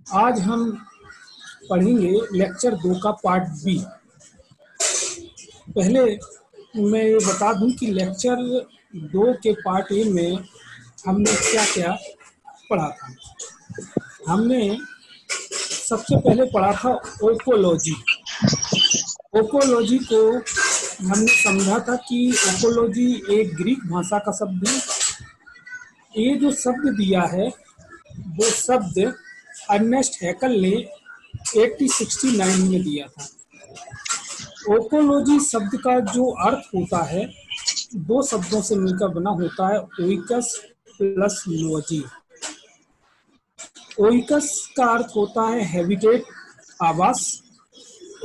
आज हम पढ़ेंगे लेक्चर 2 का पार्ट बी। पहले मैं ये बता दूं कि लेक्चर 2 के पार्ट ए में हमने क्या क्या पढ़ा था। हमने सबसे पहले पढ़ा था ओकोलॉजी। ओकोलॉजी को हमने समझा था कि ओकोलॉजी एक ग्रीक भाषा का शब्द है। ये जो शब्द दिया है वो शब्द अर्नेस्ट हैकल ने 1869 में दिया था। ओकोलॉजी शब्द का जो अर्थ होता है दो शब्दों से मिलकर बना होता है, ओइकस प्लस लॉजी। ओइकस का अर्थ होता है हैबिटेट, आवास,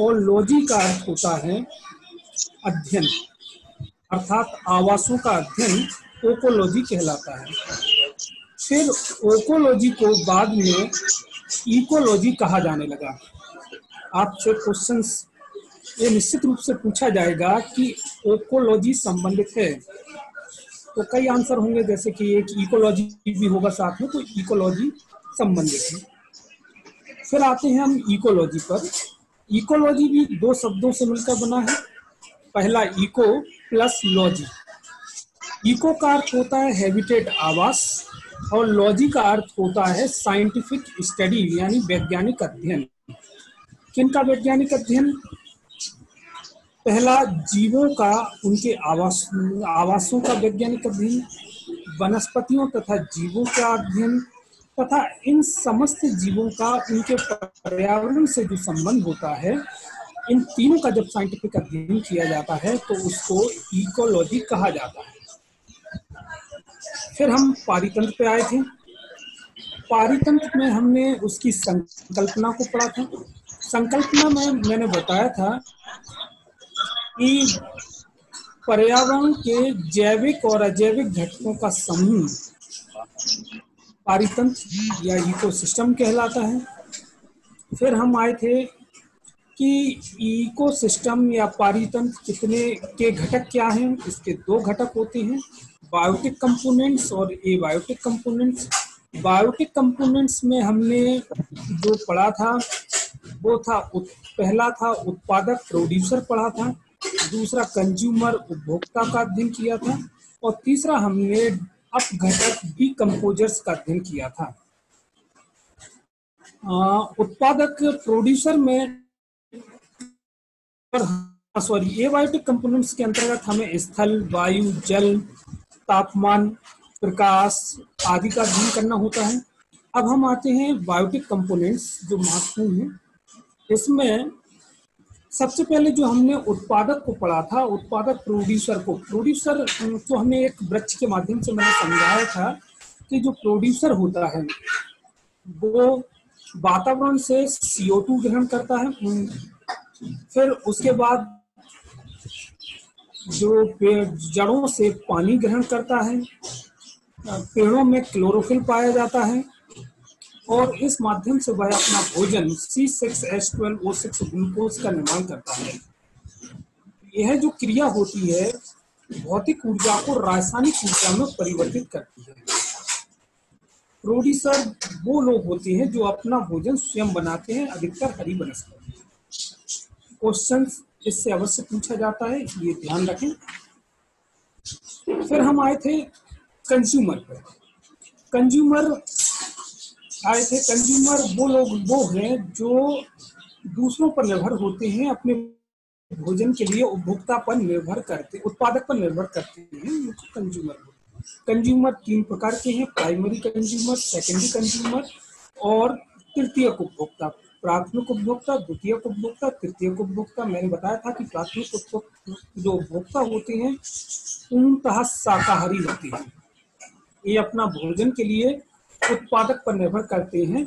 और लॉजी का अर्थ होता है अध्ययन, अर्थात आवासों का अध्ययन ओकोलॉजी कहलाता है। फिर ओकोलॉजी को बाद में इकोलॉजी कहा जाने लगा। आपसे क्वेश्चंस ये निश्चित रूप से पूछा जाएगा कि ओकोलॉजी संबंधित है, तो कई आंसर होंगे, जैसे कि एक इकोलॉजी भी होगा साथ में, तो इकोलॉजी संबंधित है। फिर आते हैं हम इकोलॉजी पर। इकोलॉजी भी दो शब्दों से मिलकर बना है। पहला इको प्लस लॉजी। इको का अर्थ होता है हैबिटेट, आवास, और लॉजी का अर्थ होता है साइंटिफिक स्टडी यानी वैज्ञानिक अध्ययन। किनका वैज्ञानिक अध्ययन? पहला जीवों का, उनके आवासों का वैज्ञानिक अध्ययन, वनस्पतियों तथा जीवों का अध्ययन, तथा इन समस्त जीवों का उनके पर्यावरण से जो संबंध होता है, इन तीनों का जब साइंटिफिक अध्ययन किया जाता है तो उसको इकोलॉजी कहा जाता है। फिर हम पारितंत्र पे आए थे। पारितंत्र में हमने उसकी संकल्पना को पढ़ा था। संकल्पना में मैंने बताया था कि पर्यावरण के जैविक और अजैविक घटकों का समूह पारितंत्र या इकोसिस्टम कहलाता है। फिर हम आए थे कि इकोसिस्टम या पारितंत्र कितने के घटक क्या हैं। इसके दो घटक होते हैं, बायोटिक कंपोनेंट्स और एबायोटिक कंपोनेंट्स। बायोटिक कंपोनेंट्स में हमने जो पढ़ा था वो था पहला था उत्पादक, प्रोड्यूसर पढ़ा था, दूसरा कंज्यूमर, उपभोक्ता का अध्ययन किया था, और तीसरा हमने अपघटक, डिकम्पोजर्स का अध्ययन किया था। उत्पादक, प्रोड्यूसर में एबायोटिक कंपोनेंट्स के अंतर्गत हमें स्थल, वायु, जल, तापमान, प्रकाश आदि का अध्ययन करना होता है। अब हम आते हैं बायोटिक कंपोनेंट्स जो महत्वपूर्ण हैं। इसमें सबसे पहले जो हमने उत्पादक को पढ़ा था, उत्पादक प्रोड्यूसर को। प्रोड्यूसर को हमें एक वृक्ष के माध्यम से मैंने समझाया था कि जो प्रोड्यूसर होता है वो वातावरण से CO2 ग्रहण करता है। फिर उसके बाद जो जड़ों से पानी ग्रहण करता है, पेड़ों में क्लोरोफिल पाया जाता है, और इस माध्यम से वह अपना भोजन C6H12O6 ग्लूकोज का निर्माण करता है। यह जो क्रिया होती है भौतिक ऊर्जा को रासायनिक ऊर्जा में परिवर्तित करती है। प्रोड्यूसर वो लोग होते हैं जो अपना भोजन स्वयं बनाते हैं, अधिकतर हरी वनस्पति। क्वेश्चन इससे अवश्य पूछा जाता है, ये ध्यान रखें। फिर हम आए थे कंज्यूमर पर। कंज्यूमर आए थे। कंज्यूमर वो लोग वो हैं जो दूसरों पर निर्भर होते हैं, अपने भोजन के लिए उपभोक्ता पर निर्भर करते, उत्पादक पर निर्भर करते हैं, कंज्यूमर। कंज्यूमर तीन प्रकार के हैं, प्राइमरी कंज्यूमर, सेकेंडरी कंज्यूमर और तृतीयक उपभोक्ता। प्राथमिक उपभोक्ता, द्वितीयक उपभोक्ता, तृतीयक उपभोक्ता। मैंने बताया था कि प्राथमिक जो उपभोक्ता होते हैं पूर्णतः शाकाहारी होते हैं। ये अपना भोजन के लिए उत्पादक पर निर्भर करते हैं।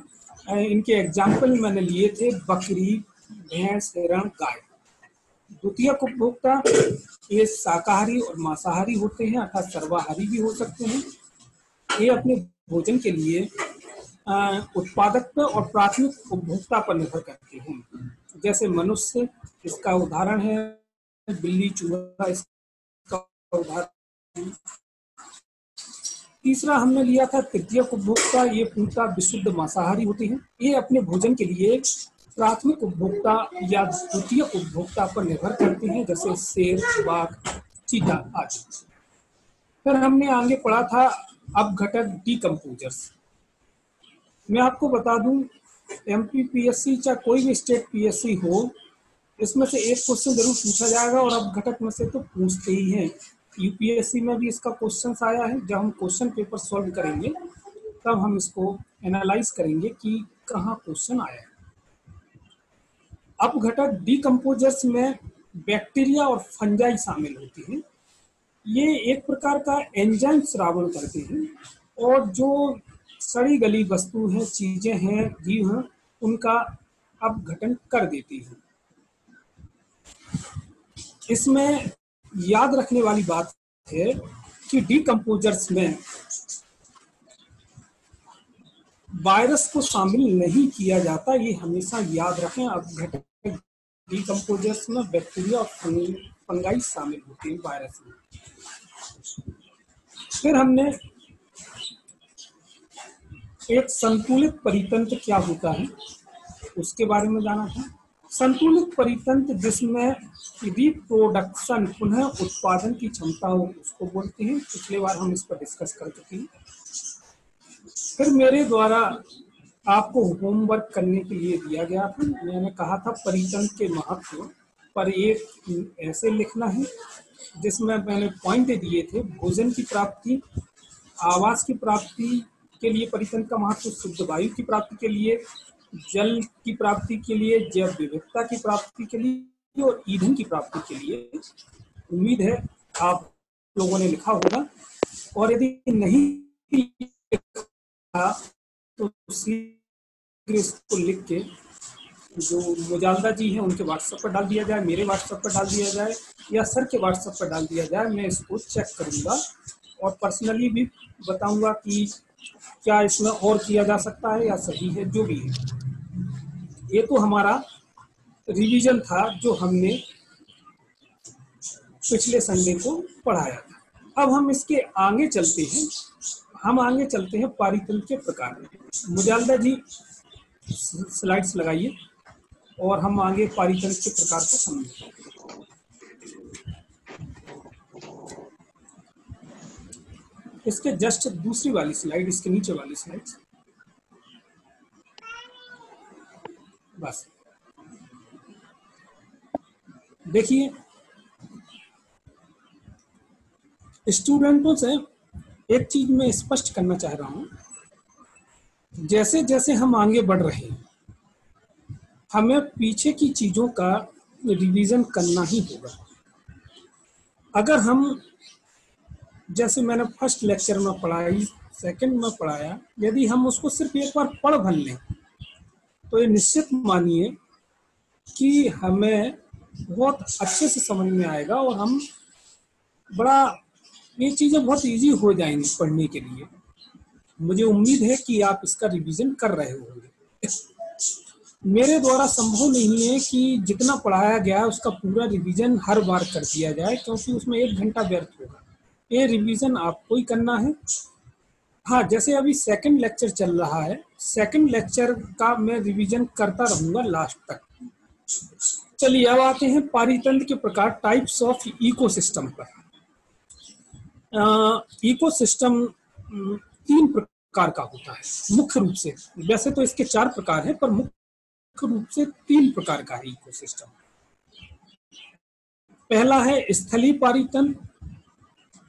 इनके एग्जाम्पल मैंने लिए थे बकरी, भैंस, हिरण, गाय। द्वितीयक उपभोक्ता ये शाकाहारी और मांसाहारी होते हैं, अर्थात सर्वाहारी भी हो सकते हैं। ये अपने भोजन के लिए उत्पादक पर और प्राथमिक उपभोक्ता पर निर्भर करते हैं। जैसे मनुष्य इसका उदाहरण है, बिल्ली, चूहा इसका उदाहरण। तीसरा हमने लिया था तृतीयक उपभोक्ता। ये पूर्णतः विशुद्ध मांसाहारी होते हैं। ये अपने भोजन के लिए प्राथमिक उपभोक्ता या द्वितीयक उपभोक्ता पर निर्भर करते हैं, जैसे शेर, बाघ, चीता आदि। फिर हमने आगे पढ़ा था अपघटक डीकम्पोजर्स। मैं आपको बता दूं, एमपीपीएससी चाहे कोई भी स्टेट पीएससी हो, इसमें से एक क्वेश्चन जरूर पूछा जाएगा और अपघटक में से तो पूछते ही हैं। यूपीएससी में भी इसका क्वेश्चन आया है। जब हम क्वेश्चन पेपर सॉल्व करेंगे तब हम इसको एनालाइज करेंगे कि कहाँ क्वेश्चन आया है। अपघटक डीकम्पोजर्स में बैक्टीरिया और फंजाई शामिल होती हैं। ये एक प्रकार का एंजाइम श्रावण करते हैं और जो सड़ी गली वस्तु हैं, चीजें हैं, जीव हैं, उनका अपघटन कर देती हैं। इसमें याद रखने वाली बात है कि डीकम्पोजर्स में वायरस को शामिल नहीं किया जाता, ये हमेशा याद रखें। अपघटक डीकम्पोजर्स में बैक्टीरिया और फंगाई शामिल होते हैं, वायरस में। फिर हमने एक संतुलित परितंत्र क्या होता है उसके बारे में जाना था। संतुलित परितंत्र जिसमें रिप्रोडक्शन, पुनः उत्पादन की क्षमता हो, उसको बोलते हैं। पिछले बार हम इस पर डिस्कस कर चुके हैं। फिर मेरे द्वारा आपको होमवर्क करने के लिए दिया गया था। मैंने कहा था परितंत्र के महत्व पर एक ऐसे लिखना है जिसमें मैंने पॉइंट दिए थे। भोजन की प्राप्ति, आवास की प्राप्ति के लिए परितंत्र का महत्व, शुद्ध वायु की प्राप्ति के लिए, जल की प्राप्ति के लिए, जैव विविधता की प्राप्ति के लिए और ईंधन की प्राप्ति के लिए। उम्मीद है आप लोगों ने लिखा होगा, और यदि नहीं लिखा तो इसको लिख के जो मुजालदा जी हैं उनके व्हाट्सएप पर डाल दिया जाए, मेरे व्हाट्सएप पर डाल दिया जाए या सर के व्हाट्सएप पर डाल दिया जाए। मैं इसको चेक करूंगा और पर्सनली भी बताऊंगा कि क्या इसमें और किया जा सकता है या सही है, जो भी है। ये तो हमारा रिवीजन था जो हमने पिछले संडे को पढ़ाया था। अब हम इसके आगे चलते हैं। हम आगे चलते हैं पारितंत्र के प्रकार में। मुजालदा जी स्लाइड्स लगाइए और हम आगे पारितंत्र के प्रकार को समझेंगे। इसके जस्ट दूसरी वाली स्लाइड, इसके नीचे वाली स्लाइड, बस देखिए। स्टूडेंटों से एक चीज मैं स्पष्ट करना चाह रहा हूं, जैसे जैसे हम आगे बढ़ रहे हैं हमें पीछे की चीजों का रिवीजन करना ही होगा। अगर हम, जैसे मैंने फर्स्ट लेक्चर में पढ़ाई, सेकंड में पढ़ाया, यदि हम उसको सिर्फ एक बार पढ़ भर लें तो ये निश्चित मानिए कि हमें बहुत अच्छे से समझ में आएगा और हम ये चीजें बहुत इजी हो जाएंगी पढ़ने के लिए। मुझे उम्मीद है कि आप इसका रिवीजन कर रहे होंगे। मेरे द्वारा संभव नहीं है कि जितना पढ़ाया गया उसका पूरा रिवीजन हर बार कर दिया जाए, क्योंकि उसमें 1 घंटा व्यर्थ होगा। ये रिवीजन आपको ही करना है। हाँ, जैसे अभी सेकंड लेक्चर चल रहा है, सेकंड लेक्चर का मैं रिवीजन करता रहूंगा लास्ट तक। चलिए अब आते हैं पारितंत्र के प्रकार, टाइप्स ऑफ इकोसिस्टम पर। इकोसिस्टम 3 प्रकार का होता है मुख्य रूप से। वैसे तो इसके 4 प्रकार हैं, पर मुख्य रूप से 3 प्रकार का है इकोसिस्टम। पहला है स्थलीय पारितंत्र,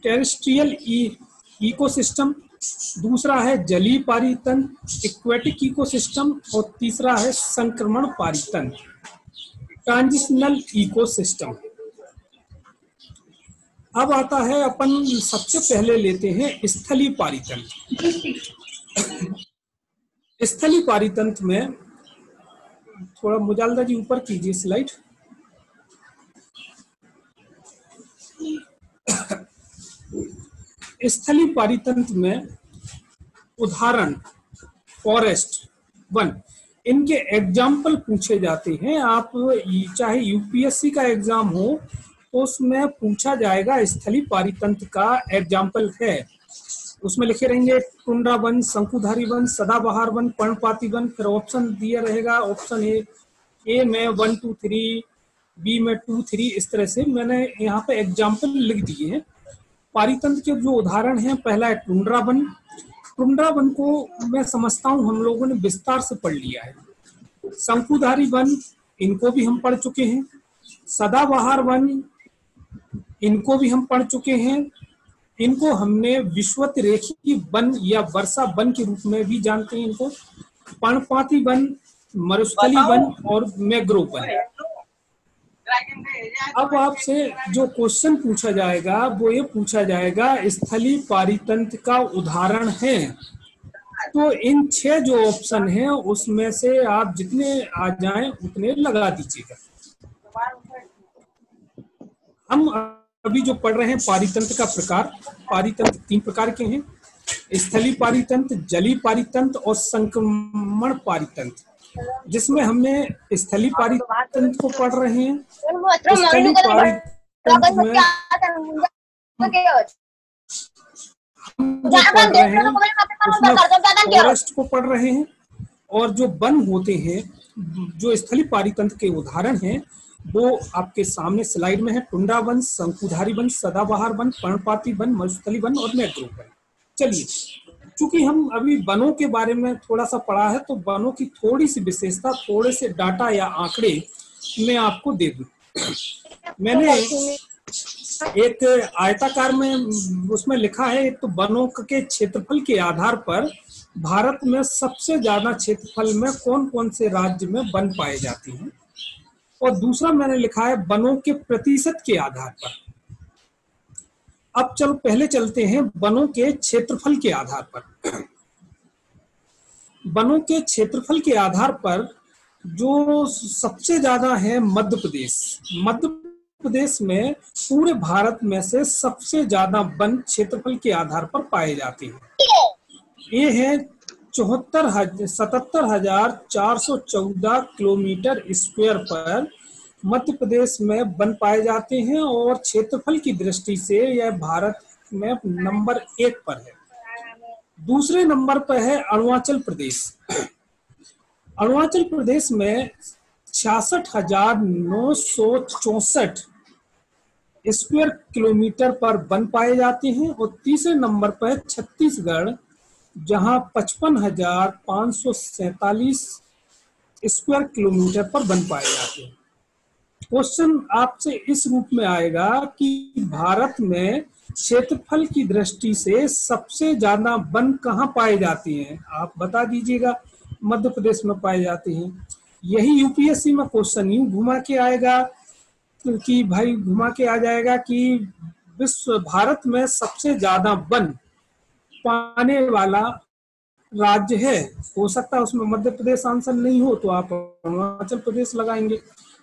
टेरेस्ट्रियल इकोसिस्टम। दूसरा है जलीय पारितंत्र, एक्वेटिक इकोसिस्टम। और तीसरा है संक्रमण पारितंत्र, ट्रांजिशनल इकोसिस्टम। अब आता है, अपन सबसे पहले लेते हैं स्थलीय पारितंत्र। स्थलीय पारितंत्र में थोड़ा मुजालदा जी ऊपर कीजिए स्लाइड। स्थलीय पारितंत्र में उदाहरण फॉरेस्ट वन, इनके एग्जाम्पल पूछे जाते हैं। आप चाहे यूपीएससी का एग्जाम हो तो उसमें पूछा जाएगा स्थलीय पारितंत्र का एग्जाम्पल है। उसमें लिखे रहेंगे टुंड्रा वन, शंकुधारी वन, सदाबहार वन, पर्णपाती वन। फिर ऑप्शन दिया रहेगा, ऑप्शन ए में 1 2 3, बी में 2 3, इस तरह से मैंने यहाँ पे एग्जाम्पल लिख दिए हैं। पारितंत्र के जो उदाहरण हैं, पहला है टुंड्रा वन। टुंड्रा वन को मैं समझता हूँ हम लोगों ने विस्तार से पढ़ लिया है। शंकुधारी वन, इनको भी हम पढ़ चुके हैं। सदाबहार वन, इनको भी हम पढ़ चुके हैं। इनको हमने विषुवत रेखी वन या वर्षा वन के रूप में भी जानते हैं इनको। पर्णपाती वन, मरुस्थली वन और मैग्रोव वन। अब आपसे जो क्वेश्चन पूछा जाएगा वो ये पूछा जाएगा, स्थलीय पारितंत्र का उदाहरण है। तो इन 6 जो ऑप्शन हैं उसमें से आप जितने आ जाएं उतने लगा दीजिएगा। हम अभी जो पढ़ रहे हैं पारितंत्र का प्रकार, पारितंत्र 3 प्रकार के हैं, स्थलीय पारितंत्र, जलीय पारितंत्र और संक्रमण पारितंत्र। जिसमें हमने स्थलीय पारितंत्र को पढ़ रहे हैं। स्थलीय पारितंत्र में जो पढ़ रहे हैं उसमें फॉरेस्ट को पढ़ रहे हैं, और जो वन होते हैं, जो स्थलीय पारितंत्र के उदाहरण हैं वो आपके सामने स्लाइड में है। टुंड्रा वन, शंकुधारी वन, सदाबहार वन, पर्णपाती वन, मरुस्थली वन और मैग्रोव वन। चलिए, चूंकि हम अभी वनों के बारे में थोड़ा सा पढ़ा है तो वनों की थोड़ी सी विशेषता, थोड़े से डाटा या आंकड़े मैं आपको दे दूं। मैंने एक आयताकार में उसमें लिखा है, एक तो वनों के क्षेत्रफल के आधार पर भारत में सबसे ज्यादा क्षेत्रफल में कौन कौन से राज्य में वन पाए जाते हैं, और दूसरा मैंने लिखा है वनों के प्रतिशत के आधार पर। अब चलो पहले चलते हैं वनों के क्षेत्रफल के आधार पर। वनों के क्षेत्रफल के आधार पर जो सबसे ज्यादा है मध्य प्रदेश। मध्य प्रदेश में पूरे भारत में से सबसे ज्यादा वन क्षेत्रफल के आधार पर पाए जाते हैं। ये है 77,414 किलोमीटर स्क्वायर पर मध्य प्रदेश में वन पाए जाते हैं, और क्षेत्रफल की दृष्टि से यह भारत में नंबर 1 पर है। दूसरे नंबर पर है अरुणाचल प्रदेश। अरुणाचल प्रदेश में 66,964 स्क्वायर किलोमीटर पर वन पाए जाते हैं, और तीसरे नंबर पर छत्तीसगढ़, जहां 55,547 स्क्वायर किलोमीटर पर वन पाए जाते हैं। क्वेश्चन आपसे इस रूप में आएगा कि भारत में क्षेत्रफल की दृष्टि से सबसे ज्यादा वन कहाँ पाए जाते हैं, आप बता दीजिएगा। मध्य प्रदेश में पाए जाते हैं। यही यूपीएससी में क्वेश्चन यूं घुमा के आएगा कि भाई घुमा के आ जाएगा कि विश्व भारत में सबसे ज्यादा वन पाने वाला राज्य है। हो सकता है उसमें मध्य प्रदेश आंसर नहीं हो तो आप अरुणाचल प्रदेश लगाएंगे,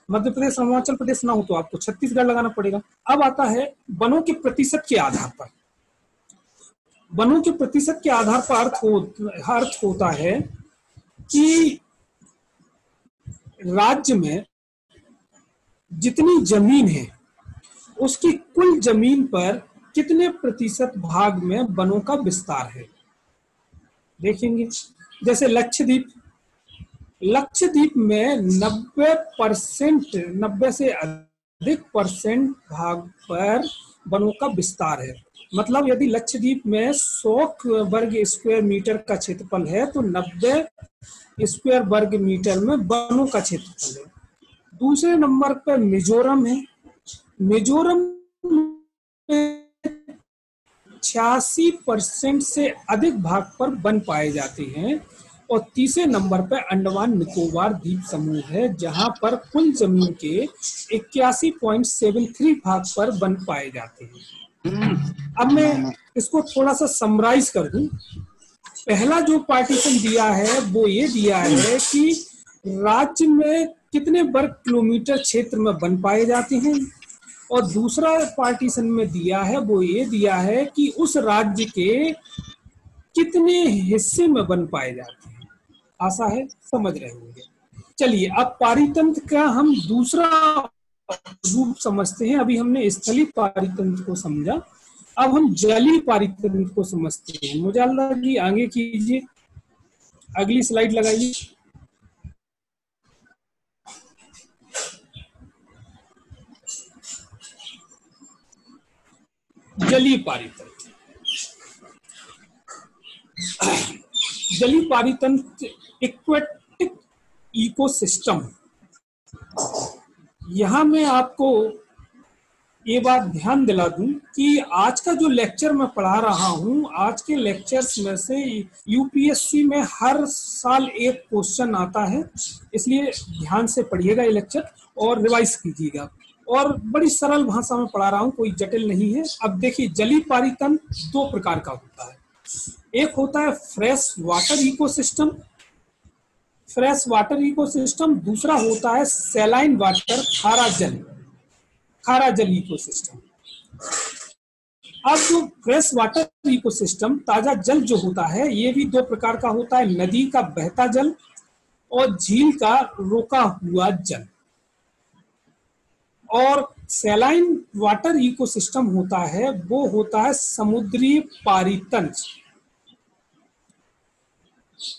मध्य प्रदेश अरुणाचल प्रदेश ना हो तो आपको छत्तीसगढ़ लगाना पड़ेगा। अब आता है वनों के प्रतिशत के आधार पर। वनों के प्रतिशत के आधार पर अर्थ होता है कि राज्य में जितनी जमीन है उसकी कुल जमीन पर कितने प्रतिशत भाग में वनों का विस्तार है। देखेंगे जैसे लक्षद्वीप में 90% 90 से अधिक परसेंट भाग पर वनों का विस्तार है। मतलब यदि लक्षद्वीप में 100 वर्ग स्क्वायर मीटर का क्षेत्रफल है तो 90 स्क्वायर वर्ग मीटर में वनों का क्षेत्रफल है। दूसरे नंबर पर मिजोरम है। मिजोरम में 86% से अधिक भाग पर वन पाए जाते हैं, और तीसरे नंबर पर अंडमान निकोबार द्वीप समूह है, जहां पर कुल जमीन के 81.73 भाग पर वन पाए जाते हैं। अब मैं इसको थोड़ा सा समराइज कर दूं। पहला जो पार्टीशन दिया है वो ये दिया है कि राज्य में कितने वर्ग किलोमीटर क्षेत्र में वन पाए जाते हैं, और दूसरा पार्टीशन में दिया है वो ये दिया है कि उस राज्य के कितने हिस्से में वन पाए जाते हैं। आशा है समझ रहे होंगे। चलिए अब पारितंत्र का हम दूसरा रूप समझते हैं। अभी हमने स्थलीय पारितंत्र को समझा, अब हम जलीय पारितंत्र को समझते हैं। मुजाल्ला जी आगे कीजिए, अगली स्लाइड लगाइए। जलीय पारितंत्र, जलीय पारितंत्र एक्वेटिक इकोसिस्टम। यहां मैं आपको ये बात ध्यान दिला दूं कि आज का जो लेक्चर मैं पढ़ा रहा हूं, आज के लेक्चर्स में से यूपीएससी में हर साल एक क्वेश्चन आता है, इसलिए ध्यान से पढ़िएगा ये लेक्चर और रिवाइज कीजिएगा। और बड़ी सरल भाषा में पढ़ा रहा हूं, कोई जटिल नहीं है। अब देखिए, जलीय पारितंत्र दो प्रकार का होता है। एक होता है fresh water ecosystem, fresh water ecosystem. दूसरा होता है सैलाइन वाटर, खारा जल, खारा जल इकोसिस्टम। अब जो फ्रेश वाटर इकोसिस्टम, ताजा जल जो होता है, ये भी दो प्रकार का होता है, नदी का बहता जल और झील का रोका हुआ जल। और सैलाइन वाटर इकोसिस्टम होता है, वो होता है समुद्री पारितंत्र।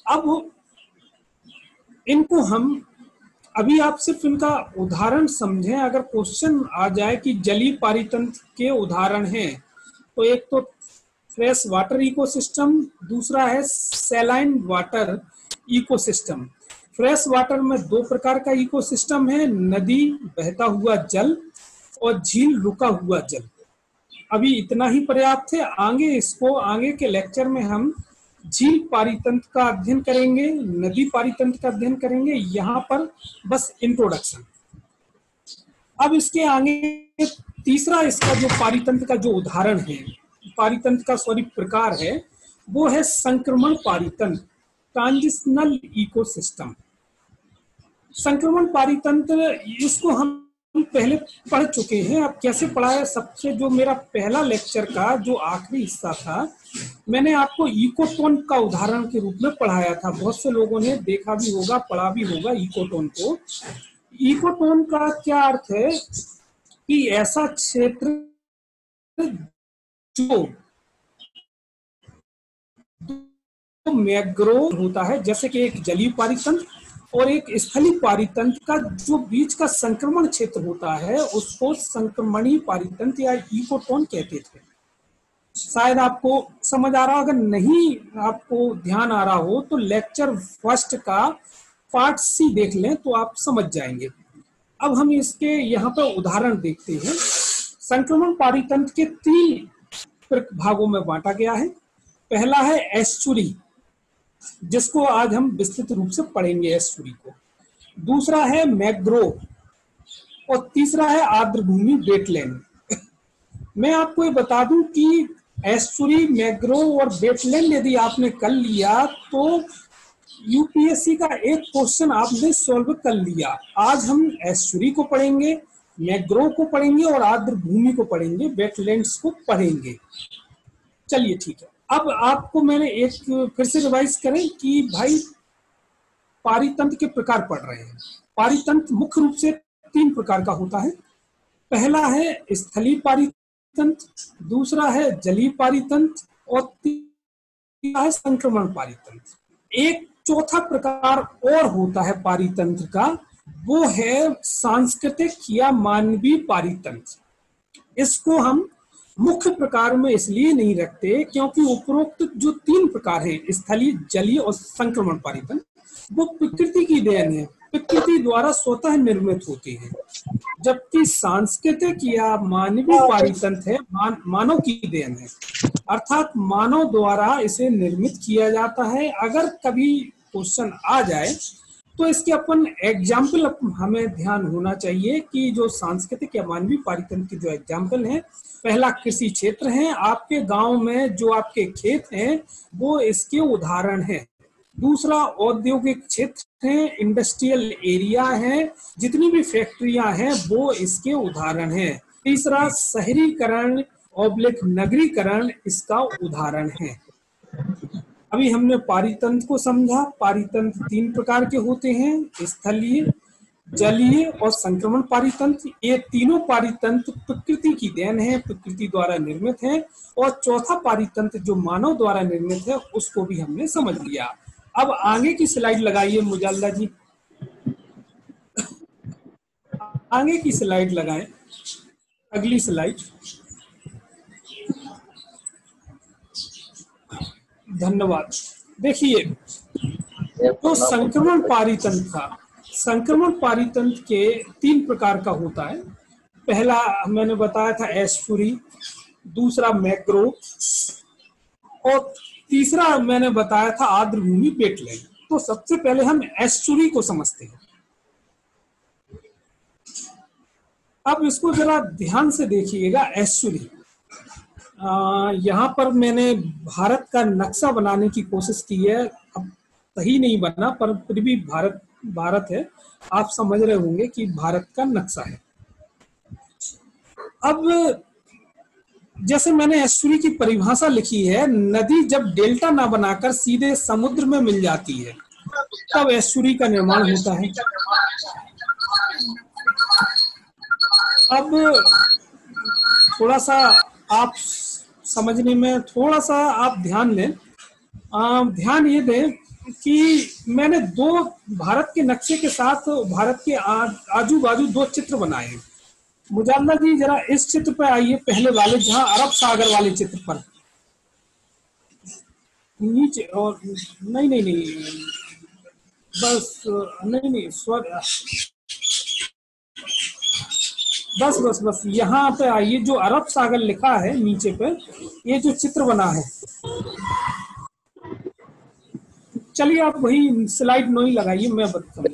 अब इनको हम अभी आप सिर्फ इनका उदाहरण समझें। अगर क्वेश्चन आ जाए कि जलीय पारितंत्र के उदाहरण हैं, तो एक तो फ्रेश वाटर इकोसिस्टम, दूसरा है saline water ecosystem. Fresh water में दो प्रकार का इकोसिस्टम है, नदी बहता हुआ जल और झील रुका हुआ जल। अभी इतना ही पर्याप्त है। आगे के लेक्चर में हम झील पारितंत्र का अध्ययन करेंगे, नदी पारितंत्र का अध्ययन करेंगे। यहाँ पर बस इंट्रोडक्शन। अब इसके आगे तीसरा इसका जो पारितंत्र का जो उदाहरण है, पारितंत्र का प्रकार है, वो है संक्रमण पारितंत्र, ट्रांजिशनल इकोसिस्टम। संक्रमण पारितंत्र, इसको हम पहले पढ़ चुके हैं। अब कैसे पढ़ा है, सबसे जो मेरा पहला लेक्चर का जो आखिरी हिस्सा था, मैंने आपको इकोटोन का उदाहरण के रूप में पढ़ाया था। बहुत से लोगों ने देखा भी होगा, पढ़ा भी होगा इकोटोन को। इकोटोन का क्या अर्थ है कि ऐसा क्षेत्र जो मैग्रोव होता है, जैसे कि एक जलीय पारितंत्र और एक स्थलीय पारितंत्र का जो बीच का संक्रमण क्षेत्र होता है, उसको संक्रमणीय पारितंत्र या इकोटोन कहते थे। शायद आपको समझ आ रहा, अगर नहीं आपको ध्यान आ रहा हो तो लेक्चर फर्स्ट का पार्ट सी देख लें तो आप समझ जाएंगे। अब हम इसके यहाँ पर उदाहरण देखते हैं। संक्रमण पारितंत्र के तीन भागों में बांटा गया है। पहला है एस्चुरी, जिसको आज हम विस्तृत रूप से पढ़ेंगे, एस्चुरी को। दूसरा है मैग्रोव और तीसरा है आर्द्रभूमि, वेटलैंड। मैं आपको ये बता दूं कि एस्चुरी, मैग्रोव और वेटलैंड यदि आपने कर लिया तो यूपीएससी का एक क्वेश्चन आपने सॉल्व कर लिया। आज हम एस्चुरी को पढ़ेंगे, मैग्रोव को पढ़ेंगे और आर्द्रभूमि को पढ़ेंगे, वेटलैंड्स को पढ़ेंगे। चलिए ठीक है। अब आपको मैंने एक फिर से रिवाइज करें कि भाई पारितंत्र के प्रकार पढ़ रहे हैं। पारितंत्र मुख्य रूप से तीन प्रकार का होता है। पहला है स्थलीय पारितंत्र, दूसरा है जलीय पारितंत्र और तीसरा है संक्रमण पारितंत्र। एक चौथा प्रकार और होता है पारितंत्र का, वो है सांस्कृतिक या मानवीय पारितंत्र। इसको हम मुख्य प्रकार में इसलिए नहीं रखते क्योंकि उपरोक्त जो तीन प्रकार हैं, स्थलीय, जलीय और संक्रमण पारितंत्र, वो प्रकृति की देन है, प्रकृति द्वारा स्वतः निर्मित होती है। जबकि सांस्कृतिक या मानवीय पारितंत्र है, मानव की देन है, अर्थात मानव द्वारा इसे निर्मित किया जाता है। अगर कभी क्वेश्चन आ जाए तो इसके अपन एग्जाम्पल हमें ध्यान होना चाहिए कि जो सांस्कृतिक या मानवीय पारितंत्र के जो एग्जाम्पल हैं, पहला कृषि क्षेत्र है, आपके गांव में जो आपके खेत हैं वो इसके उदाहरण हैं। दूसरा औद्योगिक क्षेत्र है, इंडस्ट्रियल एरिया है, जितनी भी फैक्ट्रियां हैं वो इसके उदाहरण हैं। तीसरा शहरीकरण ऑब्लिक नगरीकरण इसका उदाहरण है। अभी हमने पारितंत्र को समझा। पारितंत्र तीन प्रकार के होते हैं, स्थलीय, जलीय और संक्रमण पारितंत्र, ये तीनों पारितंत्र प्रकृति की देन है, प्रकृति द्वारा निर्मित है। और चौथा पारितंत्र जो मानव द्वारा निर्मित है उसको भी हमने समझ लिया। अब आगे की स्लाइड लगाइए मुजाल्ला जी, आगे की स्लाइड लगाएं, अगली स्लाइड। धन्यवाद। देखिए तो संक्रमण पारितंत्र था, संक्रमण पारितंत्र के 3 प्रकार का होता है। पहला मैंने बताया था एस्चुरी, दूसरा मैक्रो और तीसरा मैंने बताया था आर्द्रभूमि वेटलैंड। तो सबसे पहले हम एस्चुरी को समझते हैं। अब इसको जरा ध्यान से देखिएगा। एस्चुरी, यहाँ पर मैंने भारत का नक्शा बनाने की कोशिश की है, अब सही नहीं बना पर फिर भी भारत है, आप समझ रहे होंगे कि भारत का नक्शा है। अब जैसे मैंने एस्चुरी की परिभाषा लिखी है, नदी जब डेल्टा ना बनाकर सीधे समुद्र में मिल जाती है तब एस्चुरी का निर्माण होता है। अब थोड़ा सा आप समझने में थोड़ा सा आप ध्यान दें, ध्यान ये दें कि मैंने 2 भारत के नक्शे के साथ भारत के आजू बाजू 2 चित्र बनाए हैं। मुजाल्ला जी जरा इस चित्र पर आइए, पहले वाले, जहां अरब सागर वाले चित्र पर नीचे, और नहीं बस नहीं बस यहाँ पे आइए, जो अरब सागर लिखा है नीचे पे, ये जो चित्र बना है, चलिए आप वही स्लाइड 9 ही लगाइए, मैं समझा।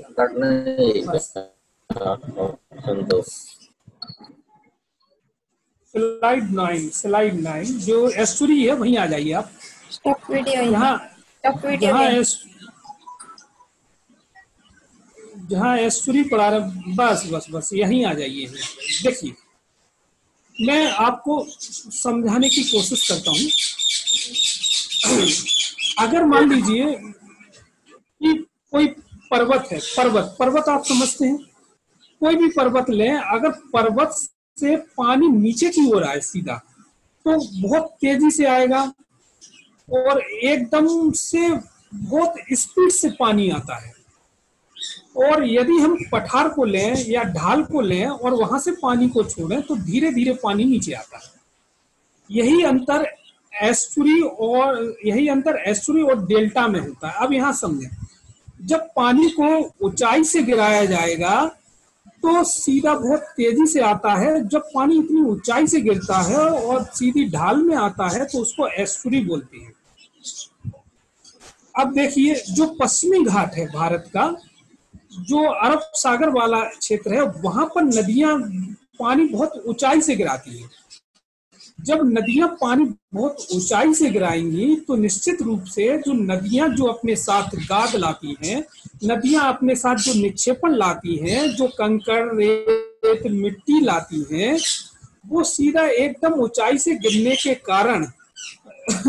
स्लाइड 9 जो एस्चुरी है वहीं आ जाइए आप। जहाँ एस्चुरी पढ़ा रहे, बस यहीं आ जाइए। देखिए मैं आपको समझाने की कोशिश करता हूँ। अगर मान लीजिए कि कोई पर्वत है, पर्वत आप समझते हैं, कोई भी पर्वत लें, अगर पर्वत से पानी नीचे की ओर आए सीधा तो बहुत तेजी से आएगा और एकदम से बहुत स्पीड से पानी आता है। और यदि हम पठार को लें या ढाल को लें और वहां से पानी को छोड़ें तो धीरे धीरे पानी नीचे आता है। यही अंतर एस्चुरी और डेल्टा में होता है। अब यहाँ समझें, जब पानी को ऊंचाई से गिराया जाएगा तो सीधा बहुत तेजी से आता है। जब पानी इतनी ऊंचाई से गिरता है और सीधी ढाल में आता है तो उसको एस्चुरी बोलते हैं। अब देखिए, जो पश्चिमी घाट है भारत का, जो अरब सागर वाला क्षेत्र है, वहां पर नदियां पानी बहुत ऊंचाई से गिराती हैं। जब नदियां पानी बहुत ऊंचाई से गिराएंगी तो निश्चित रूप से जो नदियां जो अपने साथ गाद लाती हैं, नदियां अपने साथ जो निक्षेपण लाती हैं, जो कंकड़ रेत मिट्टी लाती हैं, वो सीधा एकदम ऊंचाई से गिरने के कारण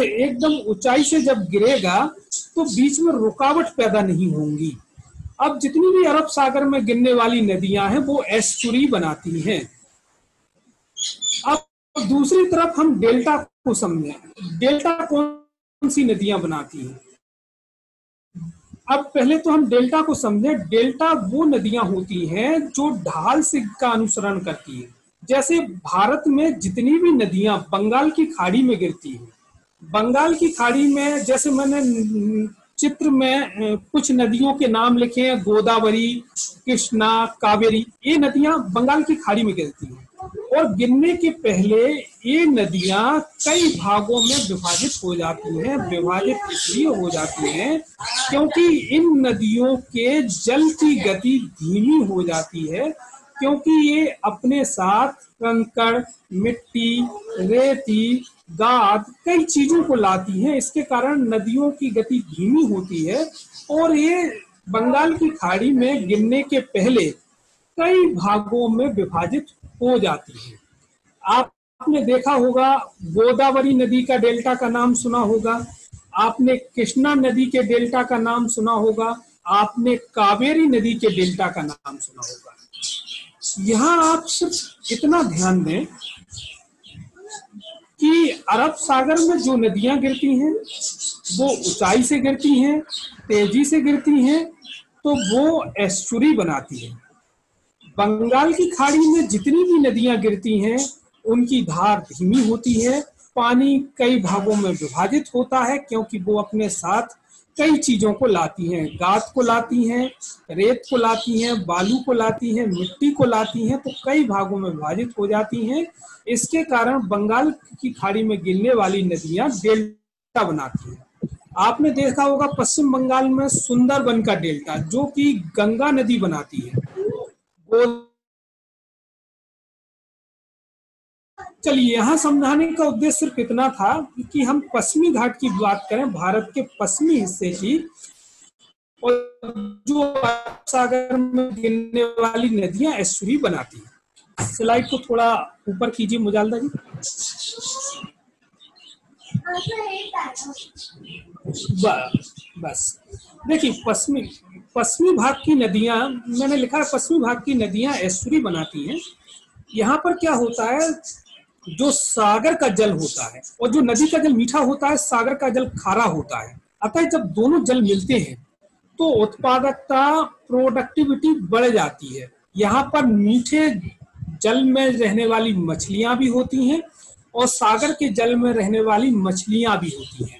एकदम ऊंचाई से जब गिरेगा तो बीच में रुकावट पैदा नहीं होंगी। अब जितनी भी अरब सागर में गिरने वाली नदियां हैं वो एस्चुरी बनाती हैं। अब दूसरी तरफ हम डेल्टा को समझें। डेल्टा कौन सी नदियां बनाती हैं? अब पहले तो हम डेल्टा को समझें। डेल्टा वो नदियां होती हैं जो ढाल से का अनुसरण करती है। जैसे भारत में जितनी भी नदियां बंगाल की खाड़ी में गिरती हैं, बंगाल की खाड़ी में, जैसे मैंने चित्र में कुछ नदियों के नाम लिखे हैं, गोदावरी, कृष्णा, कावेरी, ये नदियां बंगाल की खाड़ी में गिरती हैं। और गिरने के पहले ये नदियां कई भागों में विभाजित हो जाती हैं। विभाजित इसलिए हो जाती हैं क्योंकि इन नदियों के जल की गति धीमी हो जाती है, क्योंकि ये अपने साथ कंकड़, मिट्टी, रेती, गाद, कई चीजों को लाती हैं। इसके कारण नदियों की गति धीमी होती है और ये बंगाल की खाड़ी में गिरने के पहले कई भागों में विभाजित हो जाती है। आपने देखा होगा, गोदावरी नदी का डेल्टा का नाम सुना होगा, आपने कृष्णा नदी के डेल्टा का नाम सुना होगा, आपने कावेरी नदी के डेल्टा का नाम सुना होगा। यहाँ आप सिर्फ इतना ध्यान दें कि अरब सागर में जो नदियां गिरती हैं वो ऊंचाई से गिरती हैं, तेजी से गिरती हैं, तो वो एस्चुरी बनाती है। बंगाल की खाड़ी में जितनी भी नदियां गिरती हैं उनकी धार धीमी होती है, पानी कई भागों में विभाजित होता है, क्योंकि वो अपने साथ कई चीजों को लाती हैं, गाद को लाती हैं, रेत को लाती हैं, बालू को लाती हैं, मिट्टी को लाती हैं, तो कई भागों में विभाजित हो जाती हैं। इसके कारण बंगाल की खाड़ी में गिरने वाली नदियां डेल्टा बनाती हैं। आपने देखा होगा पश्चिम बंगाल में सुंदरबन का डेल्टा, जो कि गंगा नदी बनाती है। चलिए, यहाँ समझाने का उद्देश्य सिर्फ इतना था कि हम पश्चिमी घाट की बात करें, भारत के पश्चिमी हिस्से की, और जो अरब सागर में गिरने वाली नदियां एस्चुरी बनाती हैं। स्लाइड को थोड़ा ऊपर कीजिए मुजालदा जी। बस देखिए, पश्चिमी भाग की नदियां, मैंने लिखा है पश्चिमी भाग की नदियां एस्चुरी बनाती हैं। यहाँ पर क्या होता है, जो सागर का जल होता है और जो नदी का जल मीठा होता है, सागर का जल खारा होता है। अतः जब दोनों जल मिलते हैं तो उत्पादकता, प्रोडक्टिविटी बढ़ जाती है। यहाँ पर मीठे जल में रहने वाली मछलियां भी होती हैं और सागर के जल में रहने वाली मछलियां भी होती हैं।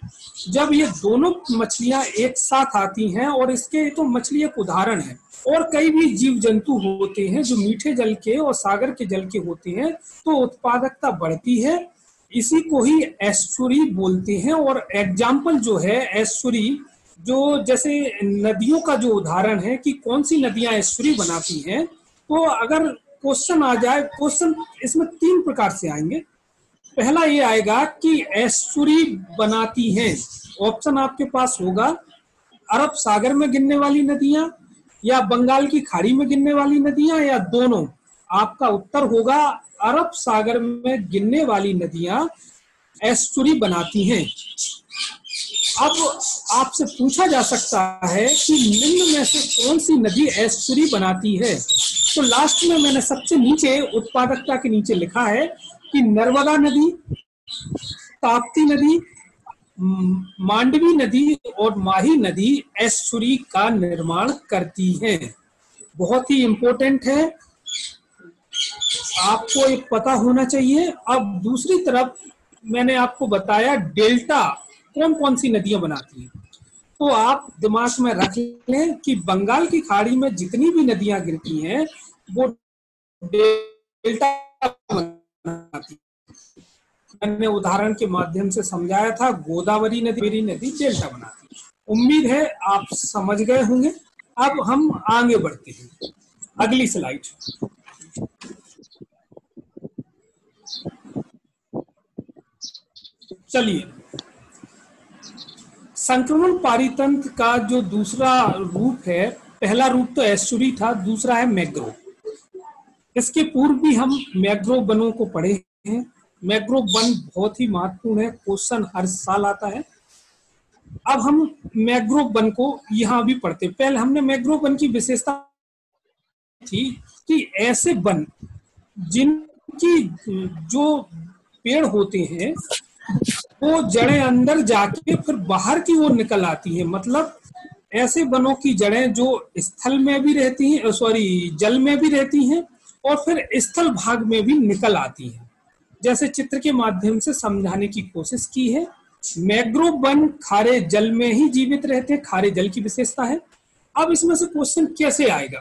जब ये दोनों मछलियां एक साथ आती हैं, और इसके तो मछली एक उदाहरण है, और कई भी जीव जंतु होते हैं जो मीठे जल के और सागर के जल के होते हैं, तो उत्पादकता बढ़ती है। इसी को ही एस्चुरी बोलते हैं। और एग्जाम्पल जो है एस्चुरी, जो जैसे नदियों का जो उदाहरण है कि कौन सी नदियां एस्चुरी बनाती हैं, तो अगर क्वेश्चन आ जाए, क्वेश्चन इसमें 3 प्रकार से आएंगे। पहला ये आएगा कि एस्चुरी बनाती हैं, ऑप्शन आपके पास होगा अरब सागर में गिरने वाली नदियां, या बंगाल की खाड़ी में गिरने वाली नदियां, या दोनों। आपका उत्तर होगा अरब सागर में गिरने वाली नदियां एस्चुरी बनाती हैं। अब आपसे पूछा जा सकता है कि निम्न में से कौन सी नदी एस्चुरी बनाती है, तो लास्ट में मैंने सबसे नीचे उत्पादकता के नीचे लिखा है कि नर्मदा नदी, ताप्ती नदी, मांडवी नदी और माही नदी एस्चुरी का निर्माण करती हैं। बहुत ही इंपॉर्टेंट है, आपको ये पता होना चाहिए। अब दूसरी तरफ मैंने आपको बताया डेल्टा कौन कौन सी नदियां बनाती हैं, तो आप दिमाग में रख लें कि बंगाल की खाड़ी में जितनी भी नदियां गिरती हैं वो डेल्टा बनाती हैं। मैंने उदाहरण के माध्यम से समझाया था, गोदावरी नदी, मेरी नदी डेल्टा बनाती है। उम्मीद है आप समझ गए होंगे। अब हम आगे बढ़ते हैं, अगली स्लाइड। चलिए, संक्रमण पारितंत्र का जो दूसरा रूप है, पहला रूप तो एस्चुरी था, दूसरा है मैंग्रोव। इसके पूर्व भी हम मैंग्रोव वनों को पढ़े हैं। मैंग्रोव वन बहुत ही महत्वपूर्ण है, क्वेश्चन हर साल आता है। अब हम मैंग्रोव वन को यहाँ भी पढ़ते। पहले हमने मैंग्रोव वन की विशेषता थी कि ऐसे वन जिनकी जो पेड़ होते हैं वो जड़ें अंदर जाके फिर बाहर की ओर निकल आती है। मतलब ऐसे वनों की जड़ें जो स्थल में भी रहती हैं, जल में भी रहती हैं और फिर स्थल भाग में भी निकल आती हैं। जैसे चित्र के माध्यम से समझाने की कोशिश की है। मैंग्रोव वन खारे जल में ही जीवित रहते हैं, खारे जल की विशेषता है। अब इसमें से क्वेश्चन कैसे आएगा?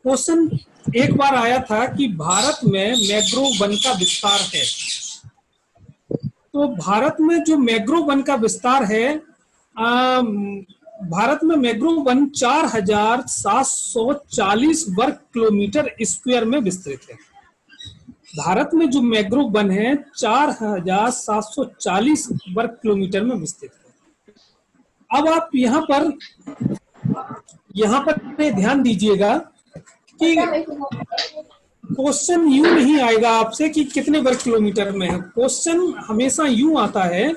क्वेश्चन एक बार आया था कि भारत में मैंग्रोव वन का विस्तार है, तो भारत में जो मैंग्रोव वन का विस्तार है, भारत में मैंग्रोव वन 4740 वर्ग किलोमीटर स्क्वायर में विस्तृत है। भारत में जो मैंग्रोव वन है 4740 वर्ग किलोमीटर में विस्तृत है। अब आप यहाँ पर ध्यान दीजिएगा कि क्वेश्चन यूं नहीं आएगा आपसे कि कितने वर्ग किलोमीटर में है। क्वेश्चन हमेशा यूं आता है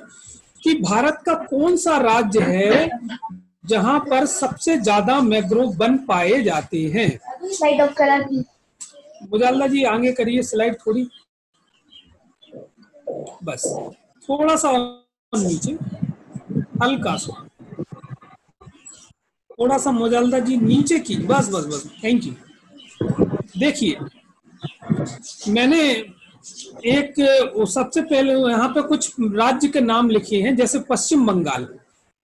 कि भारत का कौन सा राज्य है जहां पर सबसे ज्यादा मैंग्रोव वन पाए जाते हैं। स्लाइड ऑफ करा की। मुजाल्ला जी आगे करिए स्लाइड थोड़ी, बस थोड़ा सा और नीचे, हल्का सा, थोड़ा सा मुजाल्ला जी नीचे की, बस बस बस, थैंक यू। देखिए मैंने एक सबसे पहले यहाँ पे कुछ राज्य के नाम लिखे हैं, जैसे पश्चिम बंगाल।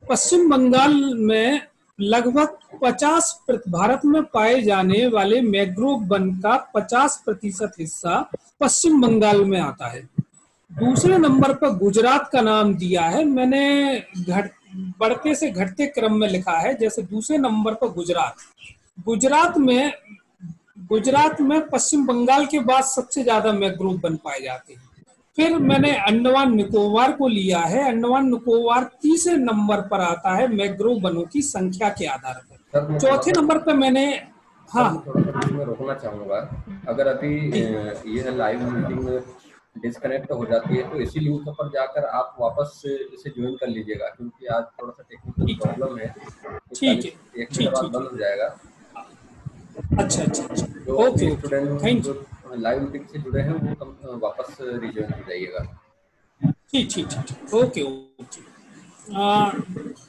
पश्चिम बंगाल में लगभग 50 भारत में पाए जाने वाले मैंग्रोव वन का 50% हिस्सा पश्चिम बंगाल में आता है। दूसरे नंबर पर गुजरात का नाम दिया है मैंने, बढ़ते से घटते क्रम में लिखा है। जैसे दूसरे नंबर पर गुजरात, गुजरात में पश्चिम बंगाल के बाद सबसे ज्यादा मैंग्रोव वन पाए जाते हैं। फिर मैंने अंडमान निकोबार को लिया है। अंडमान निकोबार तीसरे नंबर पर आता है मैंग्रोव वनों की संख्या के आधार पर। चौथे नंबर पर मैंने, हाँ थोड़ा सा बीच में रोकना चाहूंगा। अगर अभी यह लाइव मीटिंग डिस्कनेक्ट हो जाती है तो इसी लिंक पर जाकर आप वापस इसे ज्वाइन कर लीजिएगा, क्योंकि आज थोड़ा सा टेक्निकल प्रॉब्लम है। ठीक है, एक मिनट बाद बंद हो जाएगा। अच्छा अच्छा अच्छा, जो ओके स्टूडेंट थैंक यू। जो लाइव मीटिंग से जुड़े हैं वो वापस रिज्वाइन हो जाइएगा। ठीक ठीक ठीक, ओके ओके।